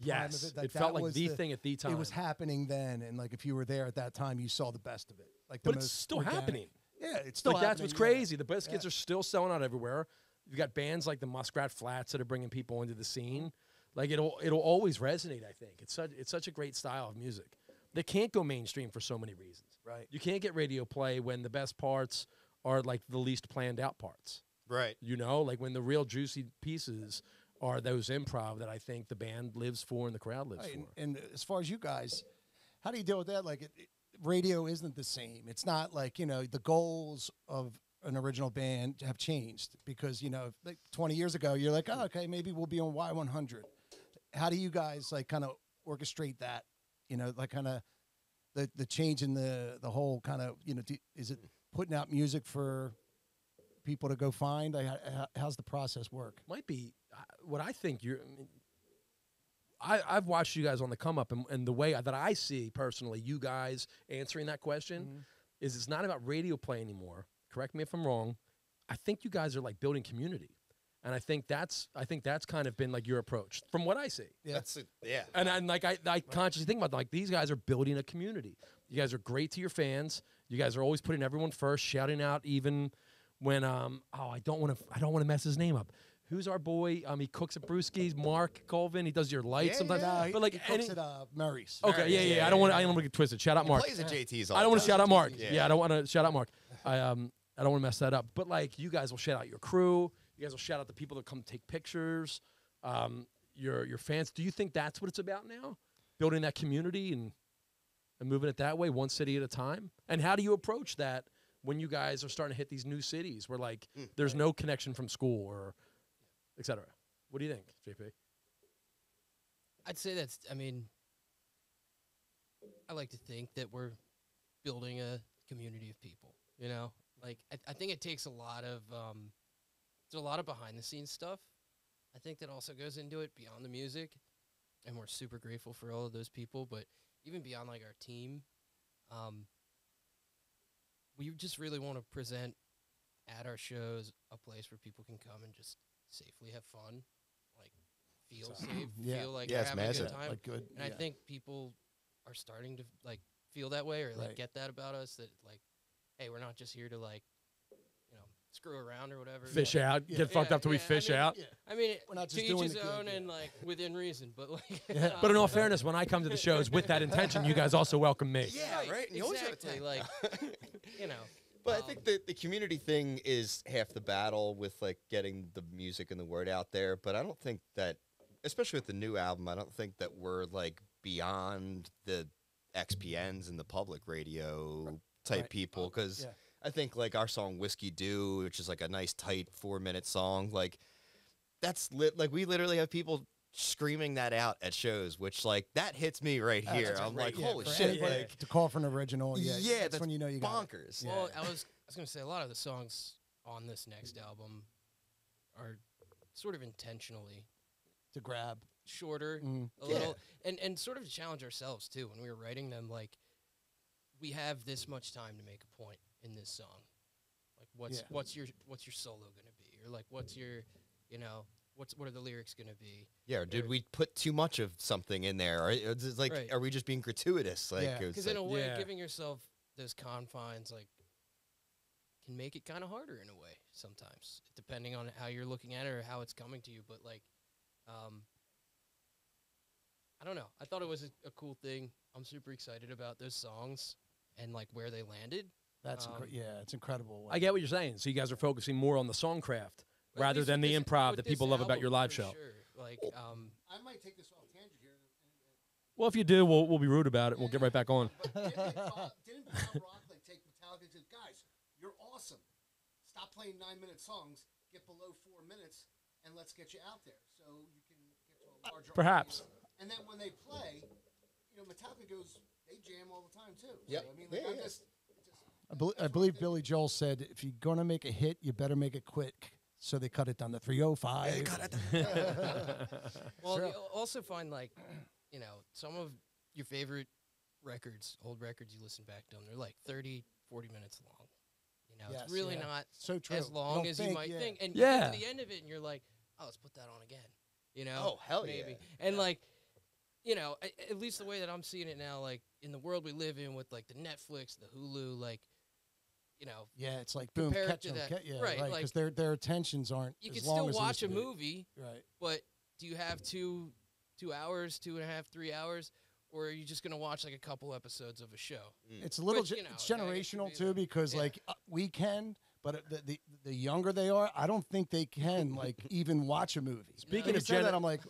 prime of it. Like, it felt like the thing at the time. It was happening then. And, like, if you were there at that time, you saw the best of it. Like, but it's still happening. Yeah, it's still like that's what's crazy. The Biscuits are still selling out everywhere. You've got bands like the Muskrat Flats that are bringing people into the scene. Like it'll always resonate. I think it's such a great style of music. They can't go mainstream for so many reasons. Right. You can't get radio play when the best parts are like the least planned out parts. Right. You know, like when the real juicy pieces are those improv that I think the band lives for and the crowd lives for. And as far as you guys, how do you deal with that? Like radio isn't the same. It's not like, you know, the goals of an original band have changed because, you know, like 20 years ago, you're like, oh, okay, maybe we'll be on Y100. How do you guys like kind of orchestrate that? You know, like kind of the change in the whole kind of, you know, is it putting out music for people to go find? Like, how's the process work? Might be what I think I've watched you guys on the come up, and the way that I see personally you guys answering that question is it's not about radio play anymore. Correct me if I'm wrong. I think you guys are like building community, and I think that's kind of been like your approach from what I see. Yeah, yeah. And like I consciously think about like these guys are building a community. You guys are great to your fans. You guys are always putting everyone first, shouting out even when I don't want to mess his name up. Who's our boy? He cooks at Brewski's. Mark Colvin. He does your lights sometimes. No, but like he cooks at Murray's. Okay, yeah. I don't want to get twisted. Shout out Mark. Plays at JT's. I don't want to shout out Mark. Yeah. Yeah, I don't want to shout out Mark. I don't want to mess that up. But like, you guys will shout out your crew. You guys will shout out the people that come take pictures. Your fans. Do you think that's what it's about now? Building that community and moving it that way, one city at a time. And how do you approach that when you guys are starting to hit these new cities where like there's no connection from school or et cetera? What do you think, JP? I'd say that's, I mean, I like to think that we're building a community of people, you know? Like, I think it takes a lot of, there's a lot of behind-the-scenes stuff. I think that also goes into it beyond the music, and we're super grateful for all of those people, but even beyond, like, our team, we just really want to present at our shows a place where people can come and just safely have fun, like, feel safe, feel like they're having a good time. Like good, and I think people are starting to, like, feel that way or, like, get that about us, that, like, hey, we're not just here to, like, you know, screw around or whatever. Fish out. Get fucked up till we fish out. I mean, we're not to just each doing his it own good, and, like, within reason. But, like, But in all fairness, when I come to the shows with that intention, you guys also welcome me. Yeah, right. And you always have a exactly. time. Like, you know. But I think the community thing is half the battle with, like, getting the music and the word out there. But I don't think that, especially with the new album, I don't think that we're, like, beyond the XPNs and the public radio type people. Because I think, like, our song Whiskey Do, which is, like, a nice, tight 4-minute song, like, that's lit. Like, we literally have people screaming that out at shows, which, like, that hits me right here. I'm like, holy shit. Like, to call for an original, that's that's when you know you got bonkers. Well, I was going to say, a lot of the songs on this next album are sort of intentionally to grab shorter, a little, and sort of to challenge ourselves, too. When we were writing them, like, we have this much time to make a point in this song. Like, what's your solo going to be? Or, like, what's your, you know, what are the lyrics going to be? Yeah, or did we put too much of something in there? Or it's like, are we just being gratuitous? Like, because in a way, giving yourself those confines, like, can make it kind of harder in a way sometimes, depending on how you're looking at it or how it's coming to you. But, like, I don't know. I thought it was a cool thing. I'm super excited about those songs and, like, where they landed. That's it's incredible. I get what you're saying. So you guys are focusing more on the songcraft rather than the improv that people love about your live show. Sure. Like, I might take this off tangent here. Well, if you do, we'll be rude about it. We'll get right back on. Didn't Bob Rock like take Metallica and say, guys, you're awesome. Stop playing 9-minute songs. Get below 4 minutes, and let's get you out there so you can get to a larger perhaps. audience. And then when they play, you know, Metallica goes, they jam all the time too. Yep. So, I mean, like, I believe Billy Joel said, if you're gonna make a hit, you better make it quick. So they cut it down to 3:05. well, you also find, like, you know, some of your favorite records, old records, you listen back to them, they're like 30, 40 minutes long. You know, it's really not so true. as long as you might think. And you get to the end of it, and you're like, oh, let's put that on again. You know? Oh, hell maybe. yeah. And, like, you know, at least the way that I'm seeing it now, like, in the world we live in with, like, the Netflix, the Hulu, like, you know. Yeah, it's like, boom, catch them. Right, because like, their attentions aren't you as can long still as they watch a used to be. movie, Right. but do you have 2 hours, 2.5, 3 hours, or are you just going to watch, like, a couple episodes of a show? It's a little, Which, you know, it's I guess generational could be too, the- because like we can, but the younger they are, I don't think they can like even watch a movie. Speaking of that, I'm like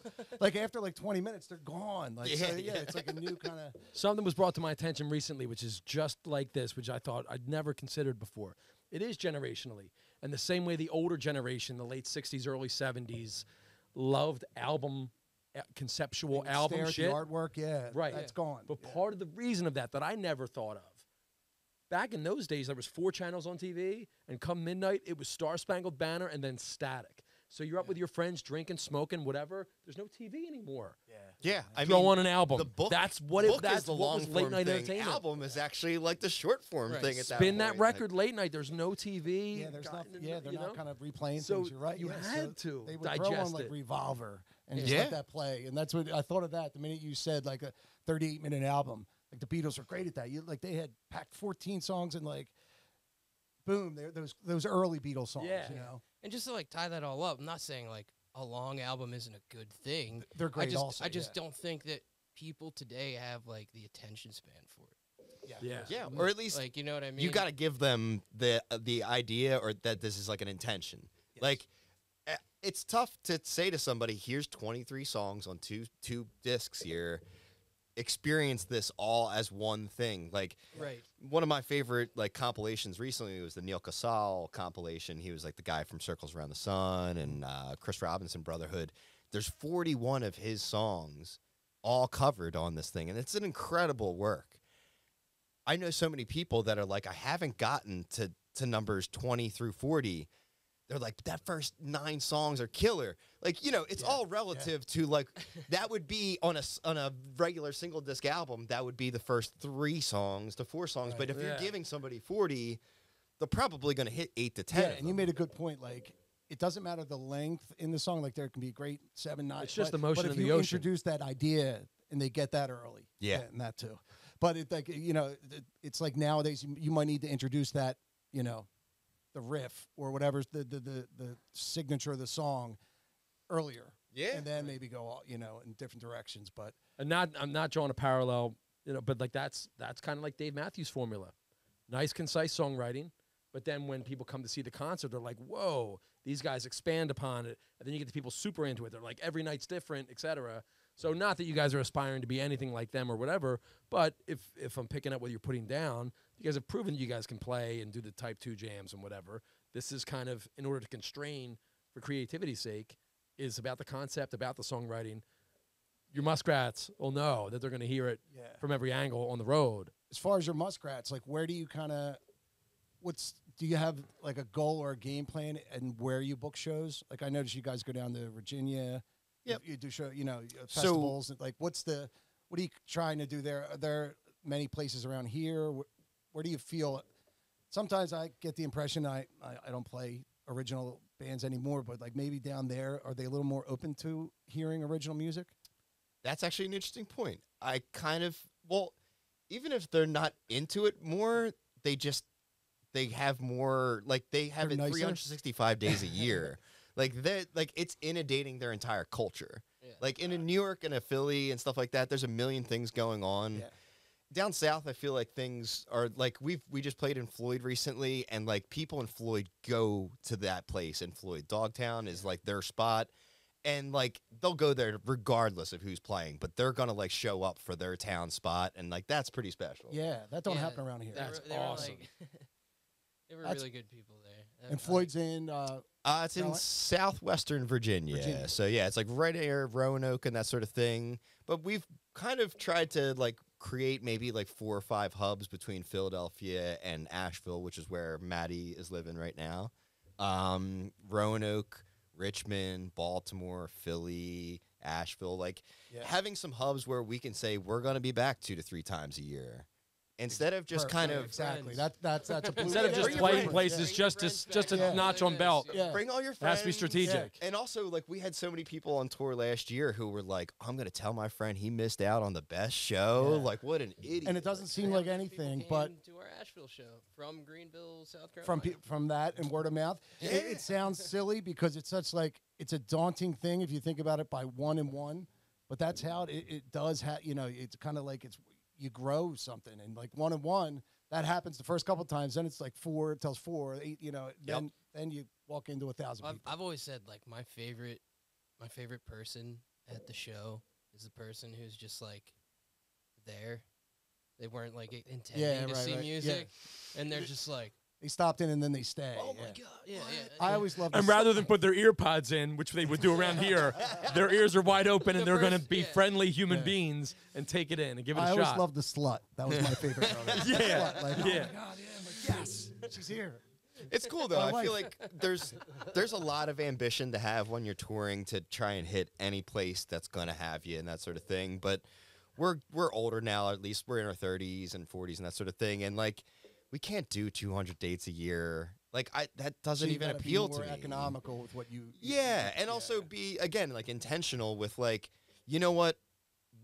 after like 20 minutes, they're gone. Like, it's like a new kind of. Something was brought to my attention recently, which is just like this, which I thought I'd never considered before. It is generationally. And the same way the older generation, the late 60s, early 70s, loved conceptual album shit. The artwork, right. That's gone. But part of the reason of that I never thought of, back in those days, there was 4 channels on TV, and come midnight, it was Star Spangled Banner and then static. So you're up with your friends, drinking, smoking, whatever. There's no TV anymore. Yeah, I Throw mean, on an album. The book, that's what book that's is the what long was late night thing. entertainment. Album is actually like the short form thing at that Spin point. that record late night. There's no TV. Yeah, there's not. Yeah, they're not kind of replaying So things. You're right. you had to They would digest throw on like it. Revolver and just let that play. And that's what I thought of that the minute you said like a 38-minute album. Like the Beatles are great at that. They had packed 14 songs and like, boom, those early Beatles songs. Yeah. You know, And just to like tie that all up, I'm not saying like a long album isn't a good thing. they're great. I just don't think that people today have like the attention span for it. Yeah, or at least Like, you know what I mean? you got to give them the idea or that this is like an intention. Yes. Like it's tough to say to somebody, here's 23 songs on two discs here. Experience this all as one thing. Like right. one of my favorite like compilations recently was the Neil Casal compilation. He was like the guy from Circles Around the Sun and Chris Robinson Brotherhood. There's 41 of his songs all covered on this thing, and it's an incredible work. I know so many people that are like, I haven't gotten to numbers 20 through 40. They're like, that first 9 songs are killer. Like, you know, it's all relative to like, that would be on a regular single disc album, that would be the first 3 songs to 4 songs. Right. But if you're giving somebody 40, they're probably going to hit 8 to 10. Yeah, and you made a good point. Like, it doesn't matter the length in the song. Like, there can be great 7, 9. It's just the motion but of if the you ocean. introduce that idea and they get that early, and that too. But it, like, you know, it's like nowadays you might need to introduce that, you know, the riff or whatever's the signature of the song earlier. Yeah. And then maybe go, you know, in different directions. But And I'm not drawing a parallel, you know, but like that's kind of like Dave Matthews' formula. Nice, concise songwriting, but then when people come to see the concert, they're like, whoa, these guys expand upon it. And then you get the people super into it. They're like, every night's different, etc. So not that you guys are aspiring to be anything like them or whatever, but if I'm picking up what you're putting down, you guys have proven you guys can play and do the type 2 jams and whatever. This is kind of, in order to constrain for creativity's sake, is about the concept, about the songwriting. Your Muskrats will know that they're going to hear it from every angle on the road. as far as your Muskrats, like where do you do you have like a goal or a game plan and where you book shows? Like I noticed you guys go down to Virginia. Yep. You do show, festivals. So, like what are you trying to do there? Are there many places around here? Where do you feel? Sometimes I get the impression I don't play original bands anymore, but like maybe down there, are they a little more open to hearing original music? That's actually an interesting point. I kind of, even if they're not into it more, they have more, like they have They're it nicer? 365 days a year. Like it's inundating their entire culture. Yeah. Like in a New York and a Philly and stuff like that, there's a million things going on. Yeah. Down south, I feel like things are like we just played in Floyd recently, and like people in Floyd go to that place in Floyd. Dogtown is like their spot, and like they'll go there regardless of who's playing, but they're gonna like show up for their town spot, and like that's pretty special. Yeah, that don't Yeah, happen around here. That's they were awesome. They were That's- really good people there. And Floyd's in. It's in Carolina? southwestern Virginia. Virginia. So yeah, it's like right near Roanoke and that sort of thing. But we've kind of tried to like create maybe like 4 or 5 hubs between Philadelphia and Asheville, which is where Maddie is living right now. Roanoke, Richmond, Baltimore, Philly, Asheville, like having some hubs where we can say we're going to be back 2 to 3 times a year. Instead of just kind of exactly. That's a blue Instead of yeah, just bring your playing friends. places just to Yeah. notch on belt. Yeah. bring all your It friends. has to be strategic. And also, like, we had so many people on tour last year who were like, I'm going to tell my friend he missed out on the best show. Yeah. Like, what an idiot. And it doesn't seem like anything, but to our Asheville show from Greenville, South from Carolina. from that and word of mouth, it sounds silly because it's such like it's a daunting thing if you think about it by 1 and 1, but that's how it does have. It's kind of like you grow something, and like 1 and 1 that happens the first couple times, then it's like 4 tells 4, 8. Then you walk into 1,000 people. I've always said like my favorite person at the show is the person who's just like there. They weren't like intending to see music, and they're just like, They stopped in and then they stay. oh my god, yeah. I always love. And rather than put their ear pods in, which they would do around here, their ears are wide open and they're going to be friendly human beings and take it in and give it a I shot. always loved the slut. That was my favorite. Yeah, Slut. Like, yeah. Oh my god, yeah. I'm like, yes, she's here. It's cool though. My I feel wife. like there's a lot of ambition to have when you're touring to try and hit any place that's gonna have you and that sort of thing. But we're older now. At least we're in our 30s and 40s and that sort of thing. And like we can't do 200 dates a year. Like that doesn't So you even gotta appeal be to more me. economical with what you. Yeah, and also be again like intentional with like, you know what,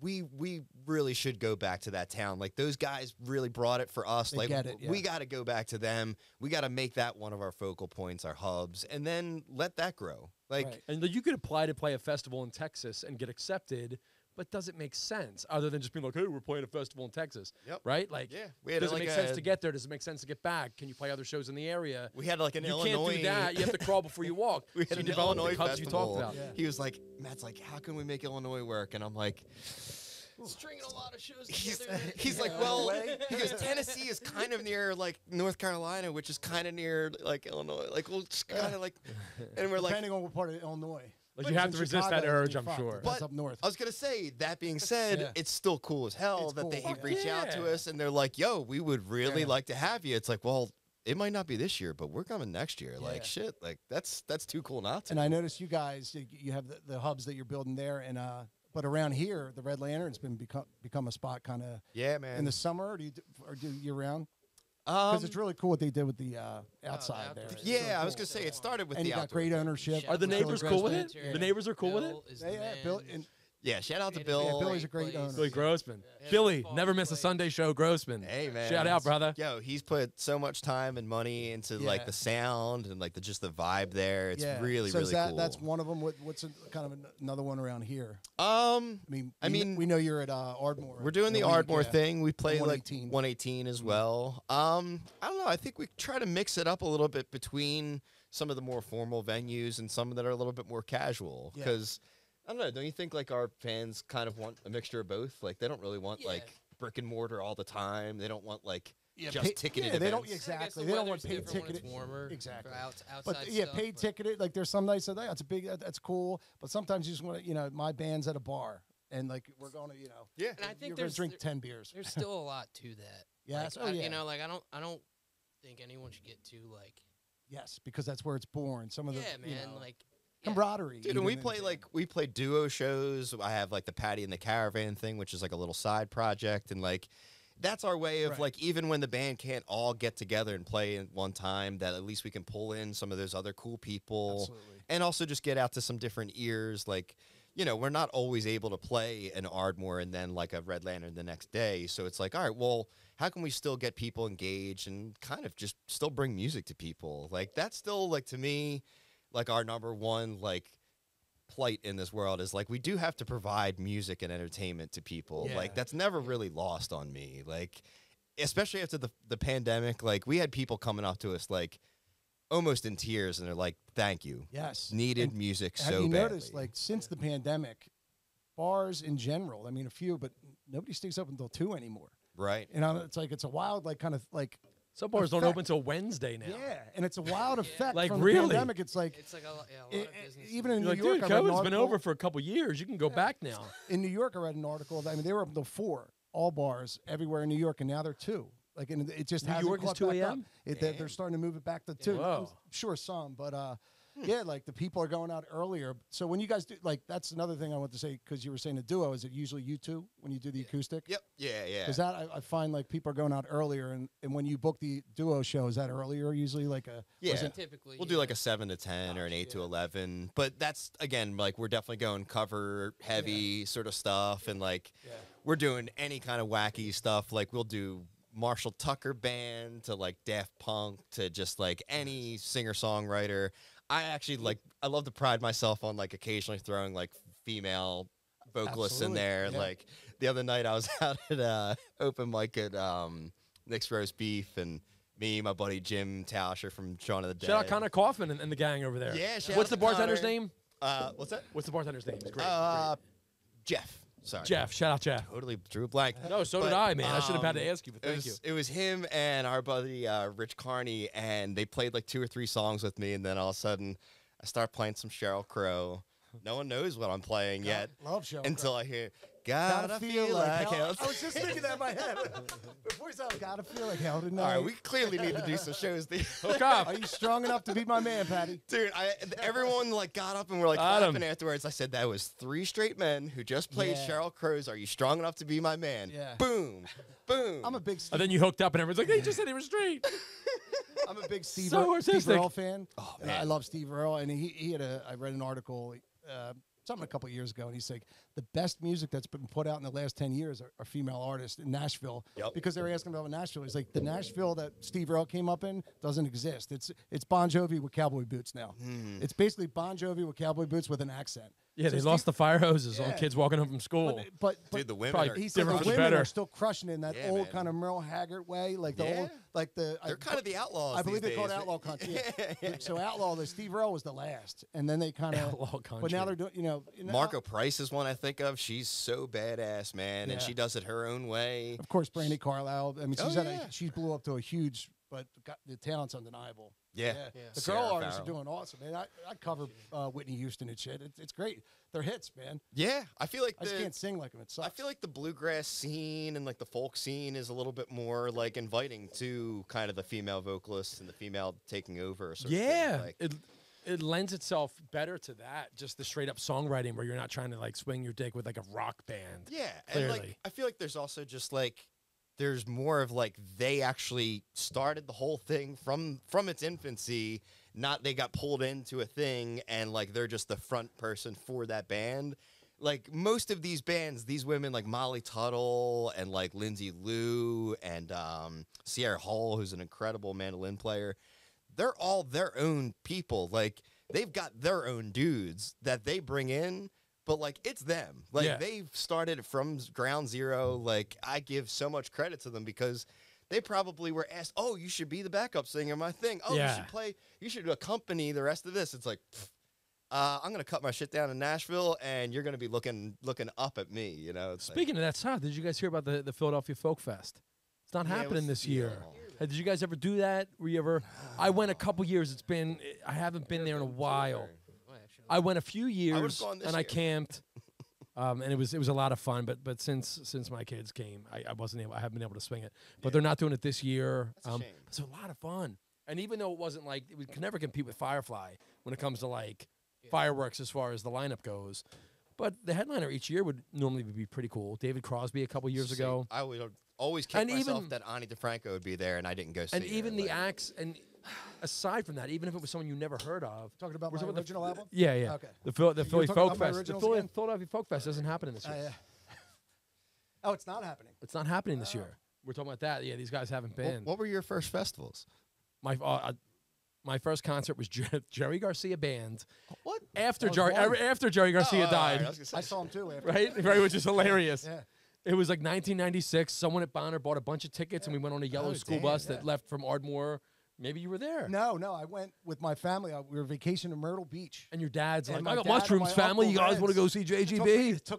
we really should go back to that town. Like those guys really brought it for us. They like get it, yeah. we got to go back to them. We got to make that one of our focal points, our hubs, and then let that grow. Like Right. And you could apply to play a festival in Texas and get accepted, but does it make sense other than just being like, hey, we're playing a festival in Texas? Yep. Right? Like, yeah, we had does like it make sense to get there? Does it make sense to get back? Can you play other shows in the area? We had like an You Illinois. can't do that. You have to crawl before you walk. We So had you an develop Illinois the hubs you festival. talked about. Yeah. He was like, Matt's like, how can we make Illinois work? And I'm like, Stringing a lot of shows he's, together. he's like, well, he goes, Tennessee is kind of near like North Carolina, which is kind of near like Illinois. Like, we'll just kind of like, and we're like, Depending on what part of Illinois. Like, But you have in to resist that Chicago, urge, it'd I'm be fucked. sure. That's But up north. I was gonna say, that being said, Yeah. it's still cool as hell It's that cool. they Fuck reach out to yeah. us and they're like, yo, we would really Yeah. like to have you. It's like, well, it might not be this year, but we're coming next year. Yeah. Like shit, like that's too cool not to. And I noticed you guys, you have the hubs that you're building there, and but around here, the Red Lantern's been become a spot kind of Yeah, man. in the summer. Or do year round? Because it's really cool what they did with the outside there. outdoors. It's really yeah, I was cool. gonna say it started with And the you got outdoor great thing. ownership. Shout Are the out Billy neighbors to cool with Grossman. it? Yeah. The neighbors are cool with it? Bill is Yeah, the yeah, man. Bill, and Yeah, shout out to Yeah, Bill. Billy's a great owner. Billy Grossman. Yeah. Billy, Fun never miss a place. Sunday show, Grossman. Hey man, Shout out, brother. Yo, he's put so much time and money into like Yeah. the sound and like just the vibe there. It's yeah. really so really is cool. that's one of them. What's kind of another one around here? I mean, we know you're at Ardmore. We're doing the in a week, Ardmore yeah. thing. We play like 118. 118 as well. I don't know. I think we try to mix it up a little bit between some of the more formal venues and some that are a little bit more casual. Yeah. Because I don't know. Don't you think like our fans kind of want a mixture of both? Like they don't really want Yeah. like brick and mortar all the time. They don't want like Yeah, just ticketed Yeah, they don't events. exactly. I They guess don't the want paid weather's different when ticketed. it's warmer. Exactly. For outside But yeah, stuff, paid but- ticketed. Like there's some nights that that's a big, that's cool. But sometimes you just want to, my band's at a bar and like we're going to, Yeah. And I think you're going there's to drink 10 beers. there's still a lot to that. Yes. Like, Oh, I- yeah. You know, like I don't think anyone should get too like. Yes, because that's where it's born. Some of the Yeah, man. Like yeah. camaraderie. Dude, and even we in play the- we play duo shows. I have like the Patty and the Caravan thing, which is like a little side project, and like that's our way of Right. like even when the band can't all get together and play at one time, that at least we can pull in some of those other cool people, Absolutely. and also just get out to some different ears. Like we're not always able to play an Ardmore and then like a Red Lantern the next day. So it's like, all right, well, how can we still get people engaged and kind of just still bring music to people? Like that's still like to me, like our number one like plight in this world is like we do have to provide music and entertainment to people. Yeah. Like that's never really lost on me. Like especially after the pandemic, like we had people coming up to us like almost in tears and they're like, thank you. Yes. Needed And music have so you badly. noticed, like, since the pandemic, bars in general, I mean, a few, but nobody stays up until 2 anymore. Right. It's like, it's a wild, like, kind of like, Some bars don't effect. open till Wednesday now. yeah. And it's a wild effect Like, from really? the pandemic. It's like, It's like a lot it- of business. even in You're New like, York, dude, I read an COVID's been article- over for a couple years. You can go back now. in New York, I read an article. I mean, they were up until 4, all bars everywhere in New York, and now they're 2. Like, and it just New hasn't York is caught 2 back up. a.m.? They're starting to move it back to 2. Whoa. I'm sure some, but yeah, like the people are going out earlier. So when you guys do, like, that's another thing I want to say, because you were saying a duo. Is it usually you two when you do the acoustic? Yep. Yeah. Yeah. Because that I find like people are going out earlier, and when you book the duo show, is that earlier usually? Like a Yeah. Typically, We'll do like a 7 to 10 or an 8 to yeah. 11, but that's again like we're definitely going cover heavy sort of stuff, and like we're doing any kind of wacky stuff. Like we'll do Marshall Tucker band to like Daft Punk to just like any singer songwriter. I actually like I love to pride myself on like occasionally throwing like female vocalists in Absolutely, there. yeah. Like the other night I was out at open mic at Nick's Roast Beef, and me, my buddy Jim Tauscher from Shaun of the Dead. Shout out Connor Kaufman and the gang over there. Yeah, shout What's out the to bartender's Connor. name? What's that? What's the bartender's name? It's great. Jeff. Sorry. Jeff. Shout out Jeff. Totally drew a blank. No, so did But, I, man. I should have had to ask you, but It thank was, you. it was him and our buddy Rich Carney, and they played like 2 or 3 songs with me, and then all of a sudden I start playing some Sheryl Crow. No one knows what I'm playing yet love show until I hear "Gotta Feel Like Hell." I was just thinking that in my head before you said, "Gotta feel like hell tonight." All right, we clearly need to do some shows. Hook up. Are you strong enough to be my man, Patty? Dude, everyone like got up and were like Adam. clapping afterwards. I said that was 3 straight men who just played Yeah. Sheryl Crow's "Are You Strong Enough to Be My Man?" Yeah. Boom, boom. I'm a big And Steve, then you hooked up, and everyone's like, "They just said he was straight." I'm a big Steve So Earle artistic. fan. Oh, I man. love Steve Earle, and he had I read an article something a couple of years ago, and he's like, the best music that's been put out in the last 10 years are female artists in Nashville. Yep. Because they were asking about Nashville. He's like, the Nashville that Steve Earle came up in doesn't exist. It's Bon Jovi with cowboy boots now. It's basically Bon Jovi with cowboy boots with an accent. Yeah, So they lost the fire hoses on Yeah. kids walking home from school. But Dude, the women Probably are he said the different for the women better. are still crushing it in that Yeah, old man. kind of Merle Haggard way, like the Yeah. old, like the. They're kind of the outlaws. I believe these they call it days. outlaw country. Yeah. So outlaw, the Steve Earle was the last, and then they kind of Outlaw country. But now they're doing, Marco Price is one I think of. She's so badass, man, and Yeah. she does it her own way. Of course, Brandy Carlisle. I mean, Oh, she's yeah. she blew up to a huge, but the talent's undeniable. Yeah. The Sarah girl artists are Farrell. doing awesome, man. I cover Whitney Houston and shit. It's great. They're hits, man. Yeah, I feel like I just can't sing like them. It sucks. I feel like the bluegrass scene and like the folk scene is a little bit more like inviting to kind of the female vocalists and the female taking over. Sort of thing. Yeah, Like, it lends itself better to that. Just the straight up songwriting where you're not trying to like swing your dick with like a rock band. yeah, and like Clearly. I feel like there's also just like there's more of like they actually started the whole thing from its infancy. Not they got pulled into a thing and like they're just the front person for that band. Like most of these bands, these women like Molly Tuttle and like Lindsay Lou and Sierra Hull, who's an incredible mandolin player, they're all their own people. Like they've got their own dudes that they bring in, but like it's them. Like Yeah. they've started from ground zero. Like I give so much credit to them because they probably were asked, "Oh, you should be the backup singer, my thing. Oh, Yeah. you should play. You should accompany the rest of this." It's like, I'm gonna cut my shit down in Nashville, and you're gonna be looking up at me. You know. It's Speaking of that side, did you guys hear about the Philadelphia Folk Fest? It's not Yeah, it happening was- this year. yeah. Did you guys ever do that? Were you ever? I went a couple years. I haven't been there in a while. I went a few years gone this and I year. camped, and it was a lot of fun. But since my kids came, I haven't been able to swing it. But they're not doing it this year. That's a shame. It's a lot of fun. And even though it wasn't like we could never compete with Firefly when it comes to like fireworks as far as the lineup goes. But the headliner each year would normally be pretty cool. David Crosby a couple years Sick. ago. I would always kick And myself even- that Ani DeFranco would be there, and I didn't go see And her. even the Like, acts, and aside from that, even if it was someone you never heard of. talking about We're my talking about the- original album. Yeah, yeah. Okay. The Philly talking Folk about my Fest. The originals Philly, again? Philadelphia Folk Fest doesn't happen this year. Yeah. Oh, it's not happening. It's not happening this year. We're talking about that. Yeah, these guys haven't been. what were your first festivals? My first concert was Jerry Garcia Band. What? After was Jerry one. after Jerry Garcia died, I saw him too. After. right? Right, which is hilarious. Yeah. It was like 1996. Someone at Bonner bought a bunch of tickets, and we went on a yellow Oh, school damn, bus yeah. that left from Ardmore. Maybe you were there. No, I went with my family. We were vacationing in Myrtle Beach. And your dad's And like, my I got dad and mushrooms, my family. You uncle guys want to Reds go see Took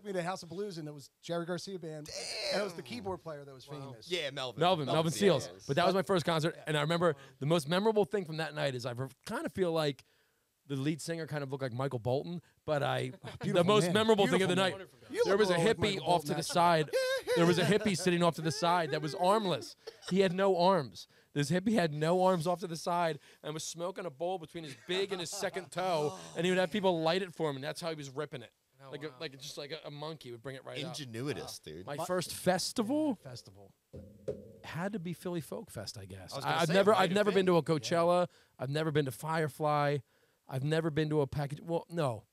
JGB? me to House of Blues, and it was Jerry Garcia Band. And it was the keyboard player that was famous. Yeah, Melvin. Melvin Seals. Seals. But that was my first concert. And I remember the most memorable thing from that night is I kind of feel like the lead singer kind of looked like Michael Bolton, but the Beautiful most man. memorable thing of the Beautiful night, man. You there look was a more like hippie Michael off to Bolton, the actually. side. There was a hippie sitting off to the side that was armless. He had no arms. This hippie had no arms off to the side and was smoking a bowl between his big and his second toe, and he would have people light it for him, and that's how he was ripping it. Oh, Like, wow. just like a monkey would bring it right up. Ingenuitous, dude. My first festival Festival. had to be Philly Folk Fest, I guess. I was gonna I've say, never it might I've have never been been. to a Coachella. I've never been to Firefly. I've never been to a package. Well, no,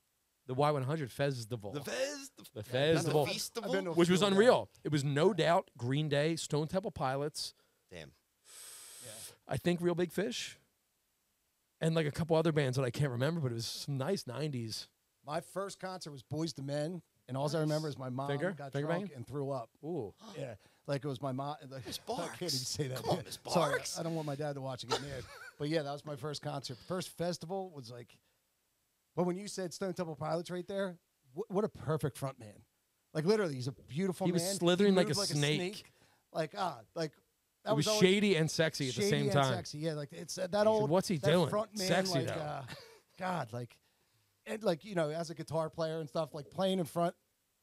the Y100 Festival, The Fez. the Festival, The Festival. I've been to a which was few of them. unreal. It was no doubt Green Day, Stone Temple Pilots, Damn. I think Real Big Fish, and like a couple other bands that I can't remember, but it was some nice '90s. My first concert was Boys to Men, and all I remember is my mom Finger? got Finger drunk banging? and threw up. Ooh, Yeah, like it was my mom. Like, Miss I can't even Barks. say that. Come on, Yeah. Miss Sorry, Barks. I don't want my dad to watch and get mad. But yeah, that was my first concert. First festival was like, but when you said Stone Temple Pilots right there, what a perfect front man. Like literally, he's a beautiful He man. was slithering like moved a snake. Like like that it was always shady and sexy at the shady same and time. Sexy. Yeah, like it's that old. "What's he that doing? Front man, Sexy, like, though." God, like, and like as a guitar player and stuff, like playing in front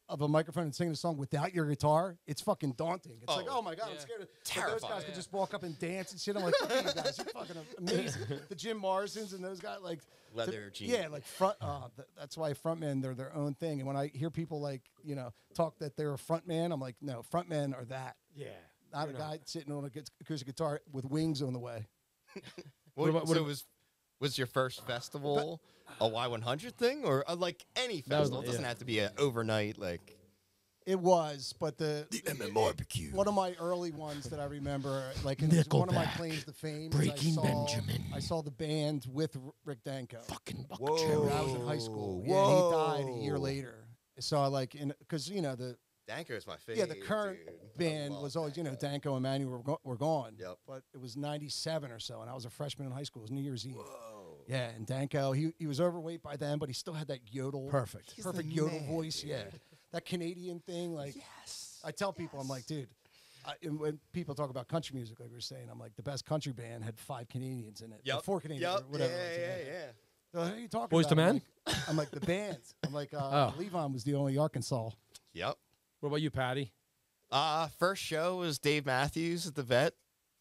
of a microphone and singing a song without your guitar, it's fucking daunting. It's like, Oh, oh my god, I'm yeah. scared. But those Terrifying. guys could just walk up and dance and shit. I'm like, fuck you guys, you're fucking amazing. The Jim Morrisons and those guys, like Leather jeans. yeah, like front. That's why frontmen they're their own thing. And when I hear people like talk that they're a frontman, I'm like, no, frontmen are that. Yeah, Not a You're guy sitting on a acoustic guitar with wings on the way. What about- so was Was your first festival a Y100 thing, or like any That was- festival? It doesn't yeah. have to be an overnight like. It was, but the MMRBQ. one of my early ones that I remember, like in one of my claims to fame, is Breaking Benjamin. I saw the band with Rick Danko. Fucking buck Whoa. cherry. When I was in high school. Yeah, Whoa. he died a year later. So I like, because the Danko's my favorite. the current dude. I band love was always Danko. Danko and Manu were gone. Yep. But it was '97 or so, and I was a freshman in high school. It was New Year's Eve. Whoa. Yeah, and Danko, he was overweight by then, but he still had that yodel, Perfect. He's perfect the yodel man, voice. dude. Yeah, that Canadian thing. Like, Yes. I tell people, I'm like, dude, and when people talk about country music, like we were saying, I'm like, the best country band had 5 Canadians in it. Or 4 Canadians, Yep. or whatever. it was, Yeah. So, who are you talking Boys about? to Men? I'm like, the band. I'm like, Oh. Levon was the only Arkansas. Yep. What about you, Patty? First show was Dave Matthews at the Vet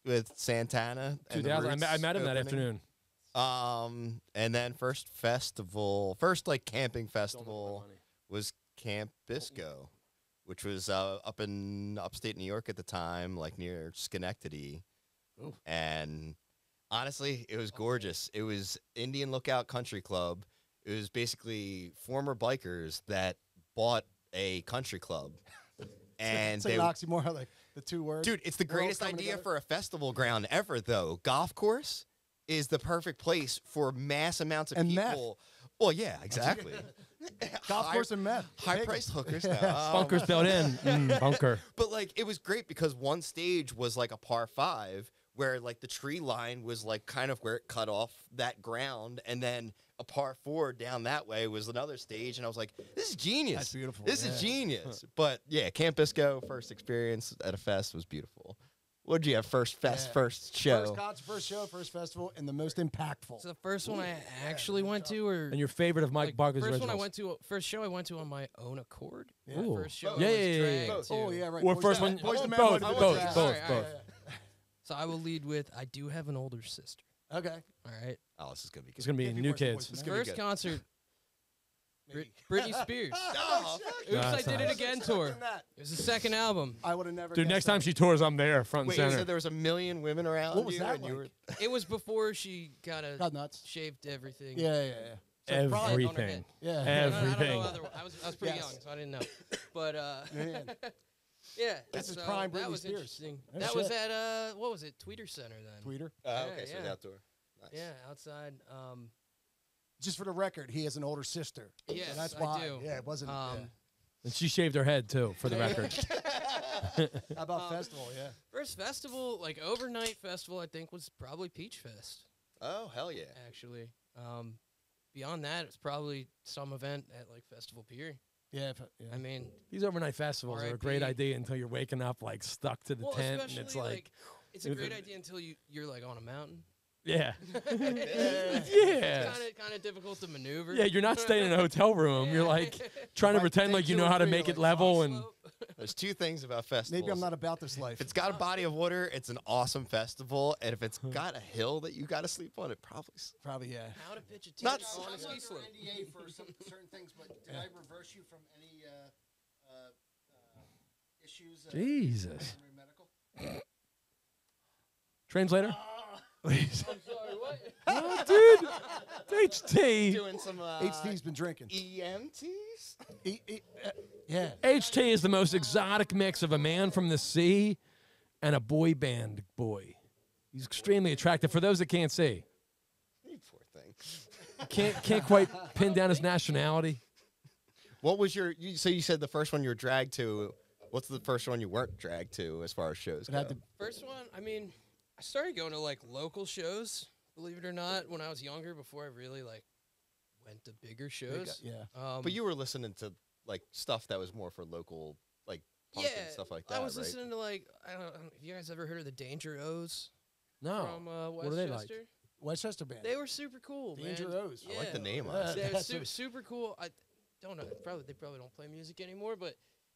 with Santana. And the 2000. I met him that Roots afternoon. opening. And then first like camping festival was Camp Bisco, which was up in upstate New York at the time, like near Schenectady. Ooh. And honestly, it was gorgeous. It was Indian Lookout Country Club. It was basically former bikers that bought a country club. And It's like an oxymoron, like the 2 words. dude, it's the We're all greatest coming idea together. for a festival ground ever, though. Golf course is the perfect place for mass amounts of And meth. people. Well, yeah, exactly. Golf course and meth. High-priced hookers now. Bunkers built in. Bunker. But like, it was great because one stage was like a par 5, where like the tree line was like kind of where it cut off that ground, and then a par 4 down that way was another stage, and I was like, this is genius. That's beautiful, This yeah. is genius. But yeah, Camp Bisco, first experience at a fest was beautiful. What did you have? First fest, Yeah. first show. First concert, first show, first festival, and the most impactful. So the first one I actually went to, or And your favorite of Mike like, Barker's first originals. one I went to, first show I went to on my own accord. Yeah. Ooh. First show Yeah, I was yeah, yeah, dragged yeah. to. Oh yeah, right. Or Boys first to- one- Boys to Men both, went to both, the draft. both, All right, both. So I will lead with I do have an older sister. Okay. All right. Oh, this is gonna be It's good. gonna be Can't be new worse than kids. Boys to Men. gonna be First good. concert, Maybe. Britney Spears. Oh, Oops, No, I that's did not. it again tour. It was the second album. I would have never. Dude, guessed next that. time she tours, I'm there, front wait, and you center. said there was a million women around What was you, that and you were like? It was before she kind of got nuts. shaved everything. Yeah, yeah, yeah. on her Everything. head. Yeah. I don't know Everything. I was pretty Yes. young, so I didn't know. But Man. yeah, This is so prime that Britney was Spears. interesting. Oh, that was shit. at what was it? Tweeter Center then. Tweeter. okay, Yeah, so yeah. it's outdoor. Nice. Yeah, outside. Just for the record, he has an older sister. So Yes, that's I why. do. Yeah, it wasn't. And she shaved her head, too, for the record. How about festival? Yeah. First festival, like overnight festival, I think was probably Peach Fest. Oh, hell yeah. Actually, beyond that, it's probably some event at like Festival Pier. Yeah. Yeah. I mean, These overnight festivals are a great R.I.P. idea until you're waking up, like, stuck to the well, tent. And especially it's like, it's a great idea until you're like on a mountain. yeah. It's Yeah. kind of difficult to maneuver. Yeah, you're not staying in a hotel room. You're like trying to Might pretend take like you 2 know or how to 3 make like it level Slope. and There's 2 things about festivals. Maybe I'm not about this life. If it's got a body of water, it's an awesome festival, and if it's got a hill that you got to sleep on, it Probably yeah. How to pitch a tent Not- on a ski slope. NDA for some certain things, but did I reverse you from any issues? Jesus. Medical? Translator? Please. I'm sorry, what? Oh, dude. HT. doing some HT's been drinking. EMTs. Yeah. HT is the most exotic mix of a man from the sea and a boy band boy. He's extremely attractive. For those that can't see, You poor thing. can't quite pin down his nationality. What was your? So you said the first one you were dragged to. What's the first one you weren't dragged to as far as shows It go? had to, First one, I mean, I started going to like local shows, believe it or not, when I was younger before I really like went to bigger shows. yeah. But you were listening to like stuff that was more for local, like punk and stuff like that, I was right? listening to like I don't know. Have you guys ever heard of the Danger O's No. from What are they like? Westchester? Westchester band. They were super cool, Danger man. O's. I like the Yeah. name Yeah. of it. They're That's it. super cool. I don't know. They probably don't play music anymore, but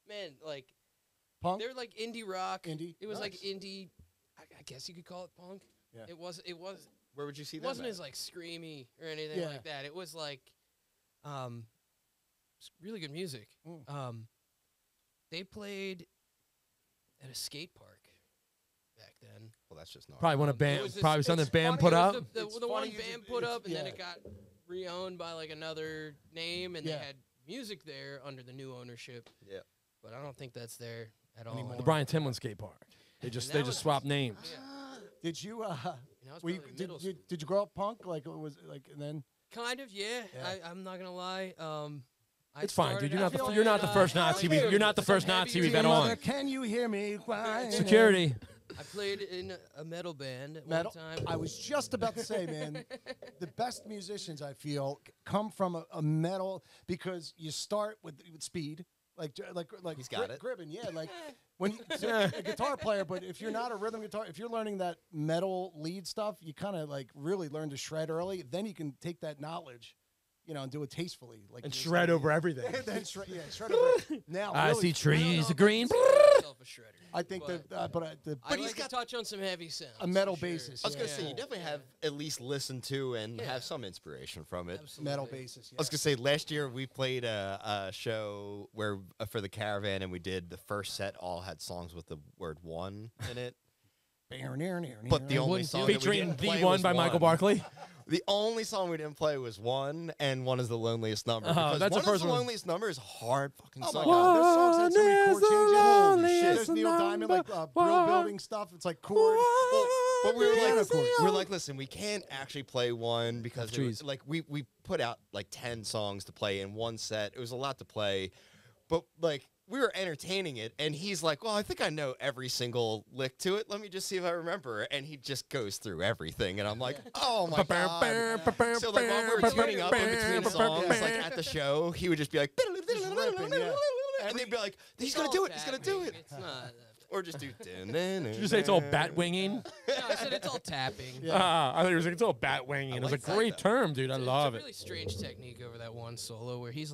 man, like Punk. they were like indie rock. Indie? It was like Nice. indie. I guess you could call it punk. Yeah. It was. Where would you see It that? wasn't as like screamy or anything Yeah. like that. It was like, really good music. Mm. They played at a skate park back then. Well, that's just not. Probably one of It band, was this- probably something it's band funny, put it up. was The It's one funny, band put up, and then yeah. it got re-owned by like another name, and Yeah. they had music there under the new ownership. Yeah. But I don't think that's there at all Anymore. The Brian Timlin skate park. They just that was- swapped names. Yeah. Did you? You know, I was Were you, probably did, middle you school. did you grow up punk? Like it was like and then. Kind of, yeah. Yeah. I'm not gonna lie. I It's fine, dude. started You're not out you're not the playing, first Nazi. Hoagie. You're not the some first heavy Nazi we've metal. had Mother, on. can you hear me? Crying? Security. I played in a metal band at Metal. one time. I was just about to say, man, the best musicians I feel come from a metal because you start with speed, like He's got it. Gribbin, yeah, like when you, so a guitar player. But if you're not a rhythm guitar, if you're learning that metal lead stuff, you kind of like really learn to shred early. Then you can take that knowledge, and do it tastefully, like And just shred like- over everything. then shred over. Now I really, see trees I green. don't know if I'd consider myself a shredder, I think but that, I he's like got to touch on some heavy sounds. a metal for sure. basis. I was gonna yeah. say you definitely have at least listened to and Yeah. have some inspiration from it. Absolutely. metal basis. I was gonna say last year we played a show where for the caravan and we did the first set all had songs with the word one in it. But the only wouldn't song do it. that we Featuring didn't The play One was by Michael One. Barkley. The only song we didn't play was One, and One is the loneliest number. Oh, because that's the One first is the one. loneliest number is a hard fucking Oh my song. God, those songs had so many chord changes. Holy Shit. shit. There's Neil Diamond, like brill building stuff. It's like chord. But we were Piano like, chords. listen, we can't actually play one because it was, Jeez. like we put out like 10 songs to play in one set. It was a lot to play, but like we were entertaining it, and he's like, "Well, I think I know every single lick to it. Let me just see if I remember." And he just goes through everything, and I'm like, "Oh my god!" So like while we were tuning up in between songs, like at the show, he would just be like, ripping, yeah. and they'd be like, "He's It's gonna all do it. He's gonna do tapping. it." It's not. Or just do. Did you say it's all bat winging? No, I said it's all tapping. Yeah. I thought you were saying it's all bat winging. It was a like that, great though. term, dude. I love It's a really it. strange technique over that one solo where he's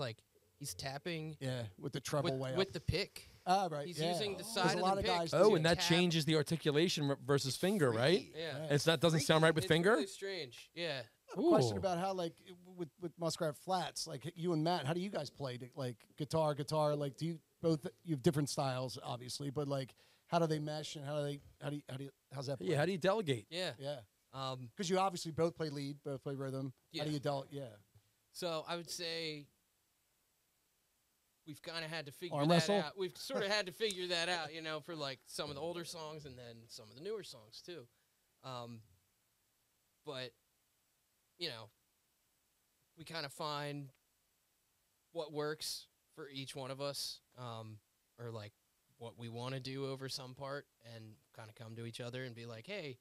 tapping Yeah, with the treble way with up. the pick. Ah, right. He's yeah. using the There's side a of lot the of pick. guys. Oh, do and that. that changes the articulation versus finger, right? Yeah. It's not doesn't sound right with It's finger. really strange. Yeah. A question Ooh. about how, like, with Muskrat Flats, like you and Matt, how do you guys play? Like guitar? Like, do you both? You have different styles, obviously, but like, how do they mesh and how's that? Play? Yeah, how do you delegate? Yeah. Yeah, Um, because you obviously both play lead, both play rhythm. How Yeah. do you Yeah. so I would say we've kind of had to figure Arm that wrestle? out. We've sort of had to figure that out, for like some of the older songs and then some of the newer songs too. But we kind of find what works for each one of us, or like what we want to do over some part, and kind of come to each other and be like, hey,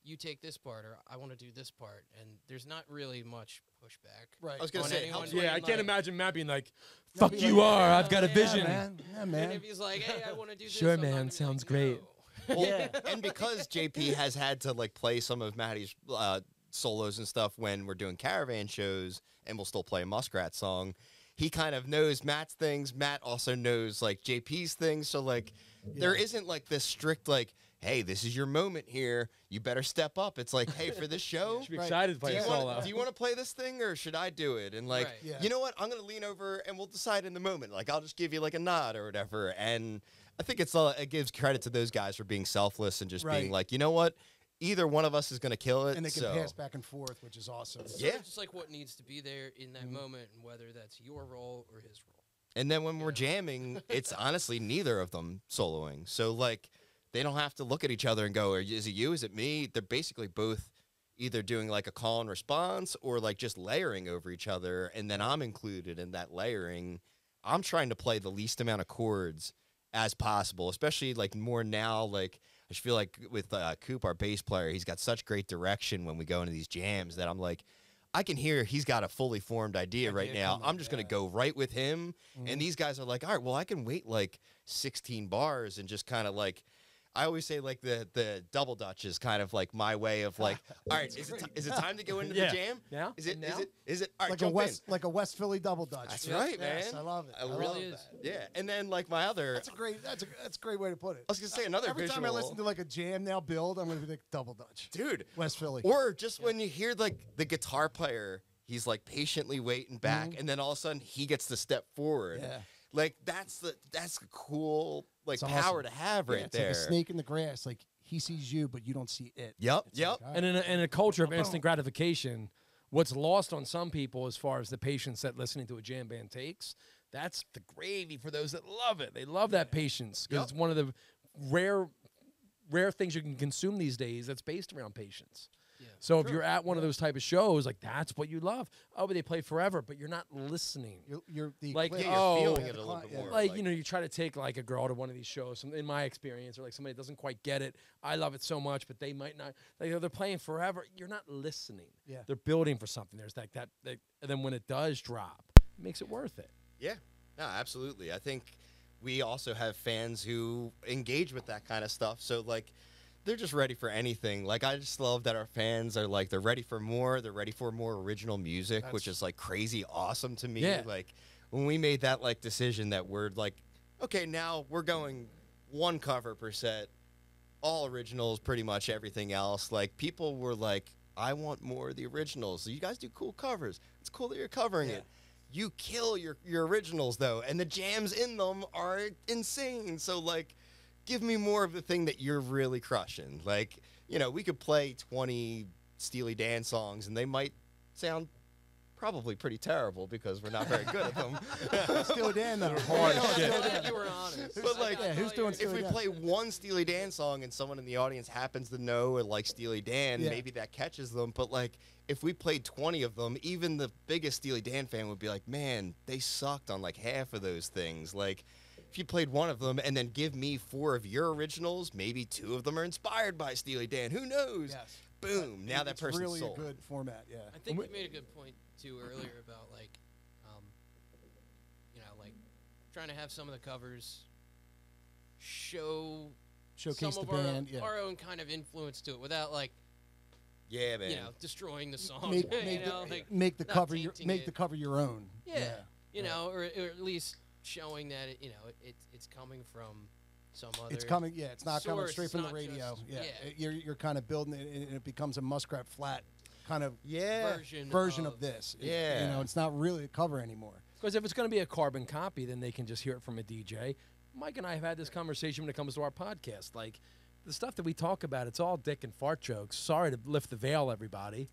you take this part, or I want to do this part. And there's not really much pushback. Right. I was gonna on say, anyone helps being Yeah, I can't like- imagine Matt being like, Yeah, "Fuck be you like, are. I've got a yeah, vision." man. Yeah, And man. if he's like, hey, I want to do this. Sure, I'm not man, gonna be sounds like, great. "No." Well, Yeah. and because JP has had to like play some of Maddie's solos and stuff when we're doing caravan shows, and we'll still play a Muskrat song, he kind of knows Matt's things. Matt also knows like JP's things. So like, there isn't like this strict like, hey, this is your moment here. You better step up. It's like, hey, for this show, You should be Right. excited to do play a you, solo. want to play this thing or should I do it? And like, Right. Yeah. you know what? I'm gonna lean over and we'll decide in the moment. Like, I'll just give you like a nod or whatever. And I think it gives credit to those guys for being selfless and just Right. being like, you know what? Either one of us is gonna kill it. And they can so. pass back and forth, which is awesome. It's Yeah. sort of just like what needs to be there in that moment, and whether that's your role or his role. And then when we're jamming, it's honestly neither of them soloing. So like, they don't have to look at each other and go, is it you? Is it me? They're basically both either doing like a call and response or like just layering over each other. And then I'm included in that layering. I'm trying to play the least amount of chords as possible, especially like more now. Like, I just feel like with Coop, our bass player, he's got such great direction when we go into these jams that I'm like, I can hear he's got a fully formed idea right now. coming, I'm just going to go right with him. And these guys are like, all right, well, I can wait like 16 bars and just kind of like, I always say like the double dutch is kind of like my way of like, all right, is it time to go into Yeah. the jam? Now? Is it, And is now? it, is it, all right, Like a jump West, like a West Philly double dutch. That's Yes, right, man. yes, I love it. I I love really is. that. in. Yeah. And then like my other, That's a great way to put it. I was going to say another Every visual. time I listen to like a jam now build, I'm gonna be like double dutch. Dude. West Philly. Or just when you hear like the guitar player, he's like patiently waiting back, and then all of a sudden he gets to step forward. Yeah. Like that's the cool like It's power awesome. to have Yeah, right it's there. like a snake in the grass. Like he sees you, but you don't see it. Yep, It's yep. like, all And right. in a culture of instant gratification, what's lost on some people as far as the patience that listening to a jam band takes, that's the gravy for those that love it. They love that patience because it's one of the rare things you can consume these days that's based around patience. Yeah. So if you're at one of those type of shows, like that's what you love. Oh, but they play forever, but you're not listening. You're the Like, eclipse. Yeah, you're feeling Yeah, it a little bit yeah. more. Like, you know, you try to take like a girl to one of these shows, in my experience, or like somebody that doesn't quite get it. I love it so much, but they might not. Like, they're playing forever. You're not listening. Yeah. They're building for something. There's that, and then when it does drop, it makes it worth it. Yeah, no, absolutely. I think we also have fans who engage with that kind of stuff. So, like, they're just ready for anything. Like, I just love that our fans are, like, they're ready for more. They're ready for more original music, which is, like, crazy awesome to me. Yeah. Like, when we made that, like, decision that we're, like, okay, now we're going one cover per set, all originals, pretty much everything else. Like, people were like, I want more of the originals. So you guys do cool covers. It's cool that you're covering it. You kill your originals, though, and the jams in them are insane. So, like, give me more of the thing that you're really crushing. Like, you know, we could play 20 Steely Dan songs, and they might sound probably pretty terrible because we're not very good at them. Steely Dan, though. Hard Yeah, shit. Steely Glad Dan. you were honest. But, like, Yeah, who's doing if Steely we Dan? play one Steely Dan song and someone in the audience happens to know or like Steely Dan, Yeah. maybe that catches them. But, like, if we played 20 of them, even the biggest Steely Dan fan would be like, man, they sucked on like half of those things. Like, if you played one of them and then give me 4 of your originals, maybe 2 of them are inspired by Steely Dan. Who knows? Yes. Boom. Now that It's person's really sold. a good format. Yeah. I think you made a good point too earlier about like, you know, like trying to have some of the covers Showcase some the of band. Yeah. our own kind of influence to it without like, Yeah, man. you know, destroying the song. Make, you make, know, the, like, make the not cover your tainting make it. the cover your own. yeah, you Right. know, or at least showing that it, you know, it's coming from some other. It's coming. Yeah, it's not coming source, straight from the not radio. just- Yeah, yeah. You're kind of building it, and it becomes a Muskrat flat kind of Yeah. version of this. Yeah. You know, it's not really a cover anymore. Because if it's going to be a carbon copy, then they can just hear it from a DJ. Mike and I have had this conversation when it comes to our podcast. Like, the stuff that we talk about, it's all dick and fart jokes. Sorry to lift the veil, everybody.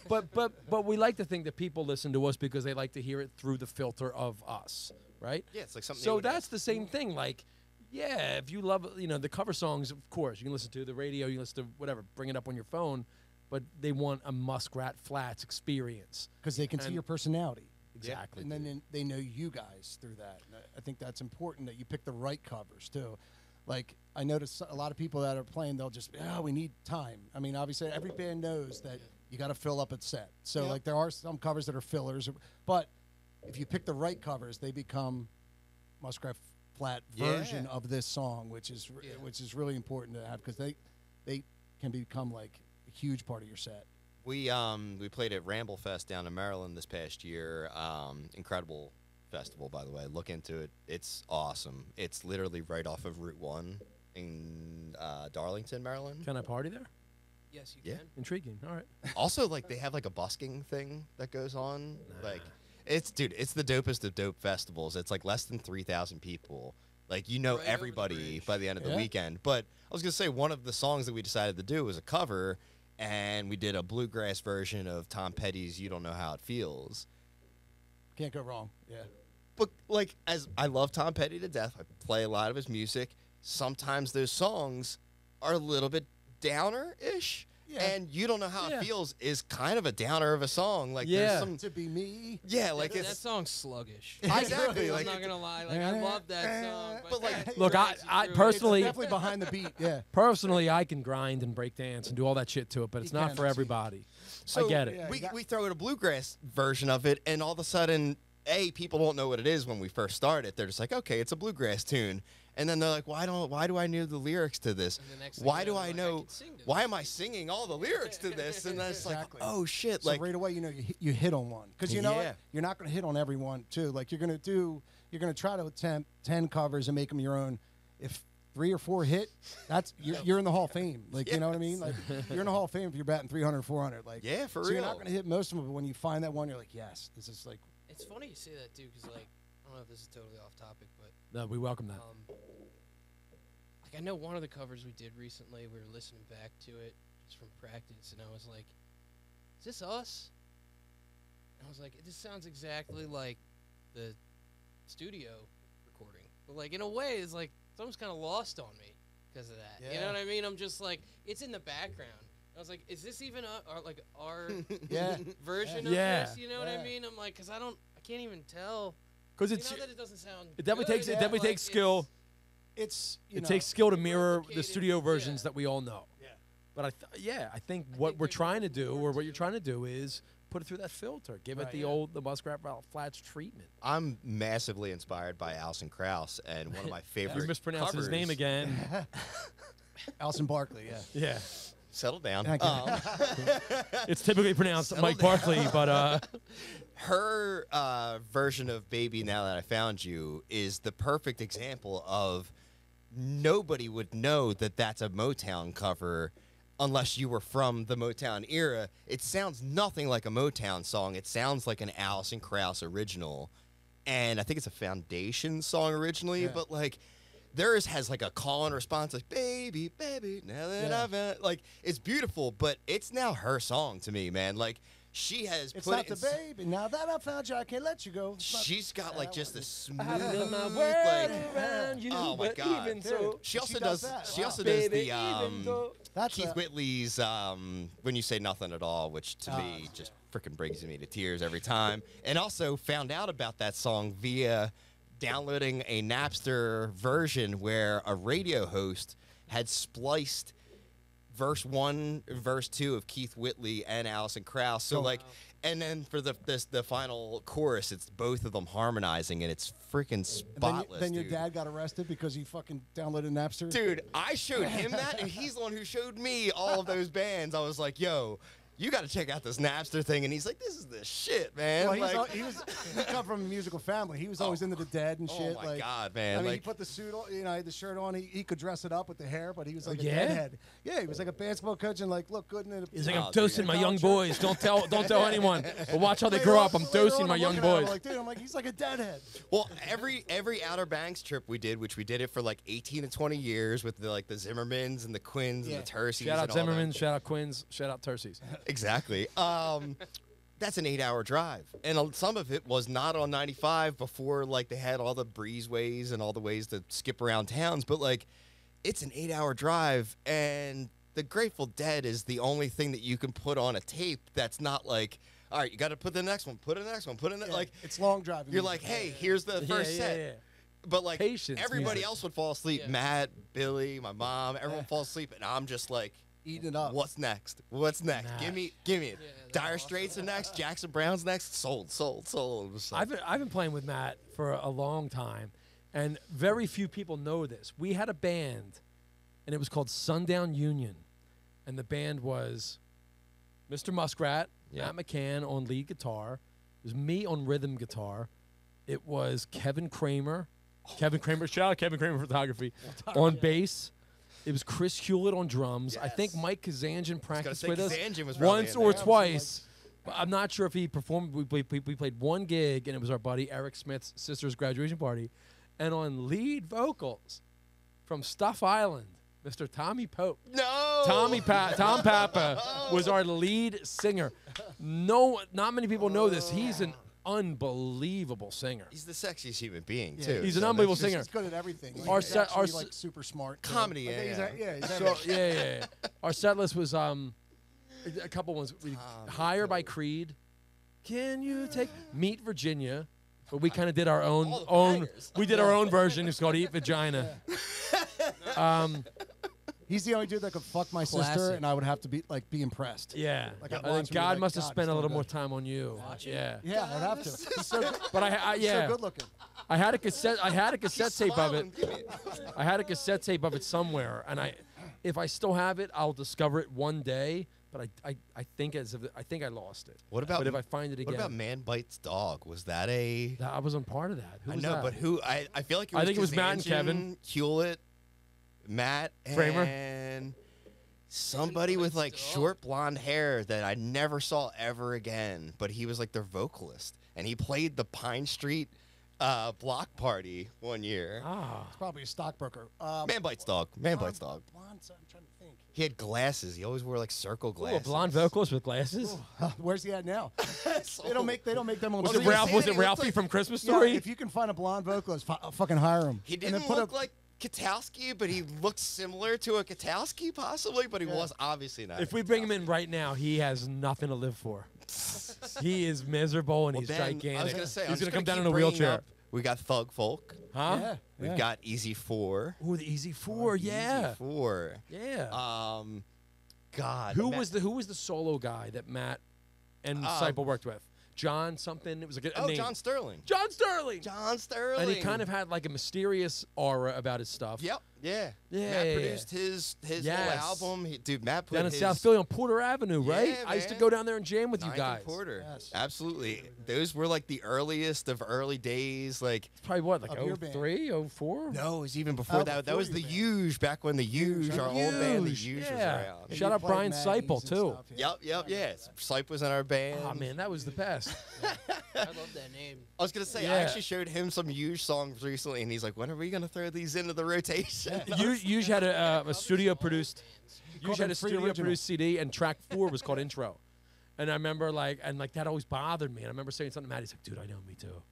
but we like to think that people listen to us because they like to hear it through the filter of us, right? Yeah, it's like something. they So would that's ask. the same thing. Like, yeah, if you love, you know, the cover songs, of course, you can listen to the radio, you can listen to whatever, bring it up on your phone, but they want a Muskrat Flats experience. Because they can see And- your personality. Exactly. And then they know you guys through that. And I think that's important that you pick the right covers too. Like, I notice a lot of people that are playing, they'll just, we need time. I mean, obviously, every band knows that you got to fill up a set. So, like, there are some covers that are fillers, but if you pick the right covers, they become Muskrat Flat version of this song, which is really important to have because they can become like a huge part of your set. We played at Ramble Fest down in Maryland this past year. Incredible festival, by the way. Look into it. It's awesome. It's literally right off of Route 1 in Darlington, Maryland. Can I party there? Yes, you Yeah. can. Intriguing. All right. Also, like, they have like a busking thing that goes on. Like, it's the dopest of dope festivals. It's like less than 3,000 people. Like, you know Right over the everybody bridge. by the end of the Yeah. weekend. But I was gonna say one of the songs that we decided to do was a cover, and we did a bluegrass version of Tom Petty's "You Don't Know How It Feels." Can't go wrong. Yeah. But, like, as I love Tom Petty to death, I play a lot of his music. Sometimes those songs are a little bit downer-ish. Yeah. And "You Don't Know How Yeah. It Feels" is kind of a downer of a song. Like, Yeah. there's some, To be me. yeah, like that it's song's sluggish. exactly I'm like not gonna lie. Like, I love that song, But, like, that Look, drives you I through it. personally- It's definitely behind the beat. Yeah. Personally, I can grind and break dance and do all that shit to it, but it's You not can, for I see. everybody. So I get it. Yeah. we throw in a bluegrass version of it, and all of a sudden, people don't know what it is when we first start it. They're just like, okay, it's a bluegrass tune, and then they're like, why do I know the lyrics to this? And the next thing Why you do know, I they're like, know? can sing to Why this. am I singing all the lyrics to this? And then it's Exactly. like, oh shit! So Like, right away, you know, you hit on one because you know Yeah. what? You're not going to hit on everyone too. Like you're going to try to attempt 10 covers and make them your own. If 3 or 4 hit, that's you're in the Hall of Fame. Like you know what I mean? Like you're in the Hall of Fame if you're batting 300, 400. Like Yeah, for so real. you're not going to hit most of them, but when you find that one, you're like, yes, this is like It's funny you say that too, because like I don't know if this is totally off topic, but No, we welcome that. I like I know one of the covers we did recently, we were listening back to it just from practice, and I was like, is this us? And I was like, this sounds exactly like the studio recording. But, like, in a way, it's like, it's almost kind of lost on me because of that. You know what I mean? I'm just like, it's in the background. I was like, is this even our version of this? You know what I mean? I'm like, because I can't even tell. Because it's, that it doesn't sound it definitely good. takes, it definitely takes skill. It takes skill to mirror the studio versions that we all know. Yeah. But I think what we're trying to do, or what you're trying to do, is put it through that filter, give it the Muskrat Flats treatment. I'm massively inspired by Alison Krauss, and one of my favorite. You mispronounced his name again. Alison Barkley. Yeah. Settle down. It's typically pronounced Mike Barkley, but her version of "Baby Now That I Found You" is the perfect example of nobody would know that that's a Motown cover unless you were from the Motown era. It sounds nothing like a Motown song. It sounds like an Alison Krauss original, and I think it's a Foundation song originally, but like theirs has like a call and response, like "Baby, baby, now that I've found," like it's beautiful, but it's now her song to me, man. Like she has it's put not the baby. Now that I found you, I can't let you go. She's got like just a smooth, around you, oh my god. Even so, She also does does. that. She also Baby, does the That's Keith Whitley's "When You Say Nothing at All," which to me just freaking brings me to tears every time. And also found out about that song via downloading a Napster version where a radio host had spliced verse 1 and verse 2 of Keith Whitley and Alison Krauss. So and then for the final chorus, it's both of them harmonizing, and it's freaking spotless. Then your dad got arrested because he fucking downloaded Napster. Dude, I showed him that, and he's the one who showed me all of those bands. I was like, yo, you got to check out this Napster thing. And he's like, this is the shit, man. Well, he come from a musical family. He was always into the Dead and shit. Oh, my God, man. I mean, he put the suit on, he had the shirt on. He could dress it up with the hair, but he was like a Deadhead. Yeah, he was like a basketball coach and like, look good in it. He's like, I'm dosing my young boys. Don't tell anyone. But watch how they grow up. I'm dosing my young boys. I'm like, he's like a Deadhead. Well, every Outer Banks trip we did, which we did it for like 18 to 20 years with the Zimmermans and the Quins and the Terces. Shout out Zimmerman, shout out Quins, shout out Terces. Exactly. That's an 8-hour drive, and some of it was not on 95 before like they had all the breezeways and all the ways to skip around towns. But like, it's an 8-hour drive, and the Grateful Dead is the only thing that you can put on a tape that's not like, all right, you got to put the next one, put in the next one, put in like it's long driving. You're like, hey, here's the first set. Yeah. But like Patience everybody music. else would fall asleep. Matt, Billy, my mom, everyone falls asleep, and I'm just like, eating it up. What's next? What's next? Give me it. Dire Straits are next. Jackson Brown's next. Sold. I've been playing with Matt for a long time, and very few people know this. We had a band, and it was called Sundown Union, and the band was Mr. Muskrat, Matt McCann on lead guitar. It was me on rhythm guitar. It was Kevin Kramer. Shout out Kevin Kramer Photography on bass. It was Chris Hewlett on drums. I think Mike Kazanjian practiced with us once or twice. But I'm not sure if he performed. We played one gig, and it was our buddy Eric Smith's sister's graduation party. And on lead vocals from Stuff Island, Mr. Tommy Pope. No! Tom Papa was our lead singer. Not many people know this. He's an unbelievable singer. He's the sexiest human being too. He's an unbelievable singer. He's good at everything. Like, Our he's like super smart. Comedy, yeah. Our set list was a couple ones. Higher by Creed. Can you take Meet Virginia? But we kind of did our own. We did our own version. It's called Eat Vagina. He's the only dude that could fuck my sister, and I would have to be impressed. Yeah, Like, I think God must have spent a little more time on you. Yeah, I'd have to. He's so good. But He's so good looking. I had a cassette tape of it. I had a cassette tape of it somewhere, and if I still have it, I'll discover it one day. But I think I lost it. What about? But if I find it again, what about Man Bites Dog? Was that a? I wasn't part of that. Who was I know, that? but who? I feel like I think it was Matt and Kevin Hewlett, Matt Kramer, and somebody with like short blonde hair that I never saw ever again. But he was like their vocalist, and he played the Pine Street block party one year. Ah. It's probably a stockbroker. Man bites dog. Man bites dog. Blonde, I'm trying to think. He had glasses. He always wore like circle Ooh, a glasses. blonde vocalist with glasses. Where's he at now? They don't make them on Was the it street. Ralph? Was it he looked Ralphie like- from Christmas Yeah, Story? if you can find a blonde vocalist, fucking hire him. He And then didn't put look like Katowski, but he looked similar to a Katowski possibly, but he was obviously not. If we bring him in right now, he has nothing to live for. He is miserable and Well, he's then, gigantic. I was gonna say he's I'm just come down keep in a bringing wheelchair. up- We got Thug Folk. Huh? Yeah, We've yeah. got Easy 4. Ooh, the Easy Four. Yeah. Easy 4. Yeah. God. who Matt- was the solo guy that Matt and Seipel worked with? John something. It was a name. John Sterling. John Sterling. John Sterling. And he kind of had like a mysterious aura about his stuff. Yep. Yeah. Yeah, Matt yeah, produced his Yes. little album. Dude, Matt put Down in his South Philly on Porter Avenue, right? Yeah, I used to man. go down there and jam with you 9th guys. and Porter. Yes. Absolutely. Those were like the earliest of early days. Like Probably what, like Of your band. 03, 04? no, it was even before that. That before was your the band. Huge back when the Huge, our old band, the Huge, Huge was yeah. around. And Shout you out played Brian Maggie's Seipel, and too. stuff, Yep. Slipe was in our band. Oh, man, that was the best. I love that name. I was gonna say I Yeah. actually showed him some Huge songs recently, and he's like, "When are we gonna throw these into the rotation?" You had a studio produced. You called had them a free studio original. produced CD, and track 4 was called Intro. And I remember that always bothered me. And I remember saying something to Matt. He's like, "Dude, I know, me too."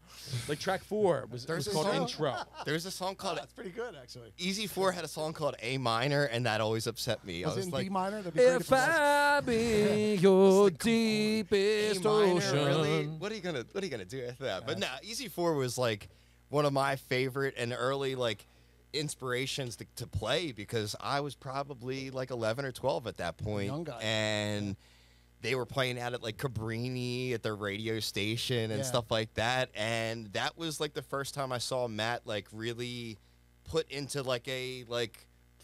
Like track 4 was There's a called song- Intro. There's a song Oh, called that's pretty good, actually. Easy 4 had a song called A Minor, and that always upset me. I Was it was in like, B minor? That'd be great If it was. I be your A deepest minor, ocean. really? What are you gonna do after that? But nah, Easy 4 was like one of my favorite and early like inspirations to play because I was probably like 11 or 12 at that point, Young guy. and they were playing out at like Cabrini at their radio station and Yeah. stuff like that, and that was like the first time I saw Matt like really put into like a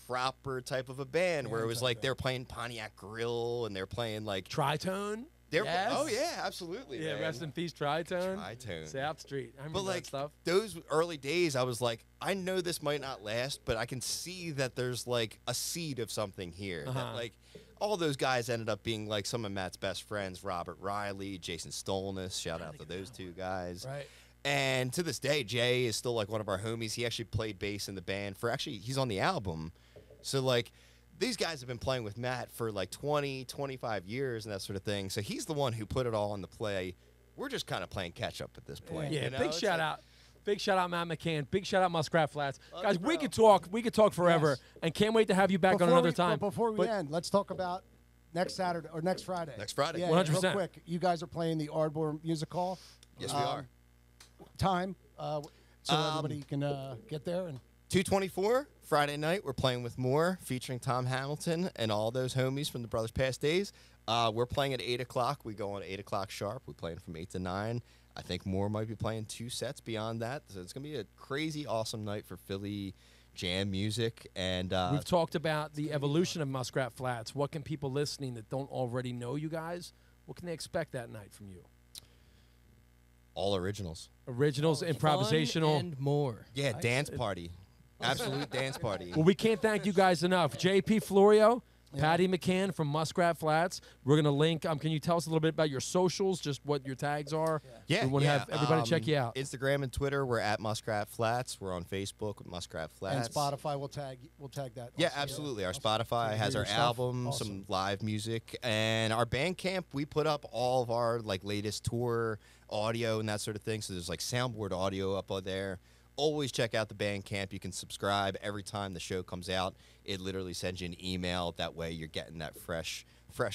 proper type of a band where it was like they're playing Pontiac Grill and they're playing like Tritone. they're Yes. oh yeah, absolutely. Yeah, man. rest in peace, Tritone. Tritone. South Street. I remember But like that stuff. those early days, I was like, I know this might not last, but I can see that there's like a seed of something here. Uh-huh. That like all those guys ended up being like some of Matt's best friends, Robert Riley, Jason Stolness. Shout out to those two guys. Right. And to this day, Jay is still like one of our homies. He actually played bass in the band he's on the album. So like these guys have been playing with Matt for like 20, 25 years and that sort of thing. So he's the one who put it all on the play. We're just kind of playing catch up at this point. Yeah, you know? big It's shout like- out. Big shout out, Matt McCann. Big shout out, Muskrat Flats. Guys, we bro. could talk. We could talk forever, Yes. and can't wait to have you back on another time. Before we But- end, let's talk about next Saturday or next Friday. Next Friday. Yeah, 100%. real quick. You guys are playing the Ardmore Music Hall. Yes, we are. Time, so everybody can get there and 224 Friday night. We're playing with Moore, featuring Tom Hamilton and all those homies from the Brothers Past Days. We're playing at 8 o'clock. We go on 8 o'clock sharp. We're playing from 8 to 9. I think Moore might be playing 2 sets beyond that. So it's going to be a crazy, awesome night for Philly jam music. And We've talked about the evolution of Muskrat Flats. What can people listening that don't already know you guys? What can they expect that night from you? all originals. Originals, improvisational. Fun and more. Yeah, dance party. Absolute dance party. Well, we can't thank you guys enough. JP Florio, Patty McCann from Muskrat Flats. We're going to link. Can you tell us a little bit about your socials, just what your tags are? Yeah, We want to have everybody check you out. Instagram and Twitter, we're at Muskrat Flats. We're on Facebook with Muskrat Flats. and Spotify will tag that. Yeah, also. absolutely. Our Awesome. Spotify Can has hear our your stuff. album, Awesome. some live music, and our Bandcamp. We put up all of our latest tour audio and that sort of thing. So there's soundboard audio up on there. Always check out the Bandcamp. You can subscribe every time the show comes out. It literally sends you an email. That way you're getting that fresh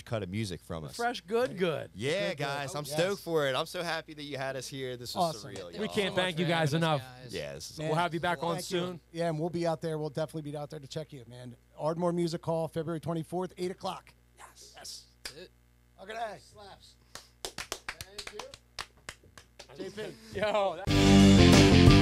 cut of music from us. Fresh, good. Yeah, guys, I'm stoked for it. I'm so happy that you had us here. This was Awesome. surreal. We y'all. can't So thank much you for guys having us, enough. guys. Yeah, this is Man, We'll have you back on thank you. soon. Yeah, and we'll be out there. We'll definitely be out there to check you, man. Ardmore Music Hall, February 24th, 8 o'clock. Yes. That's it. Okay. Slaps. Thank you. JP. Yo.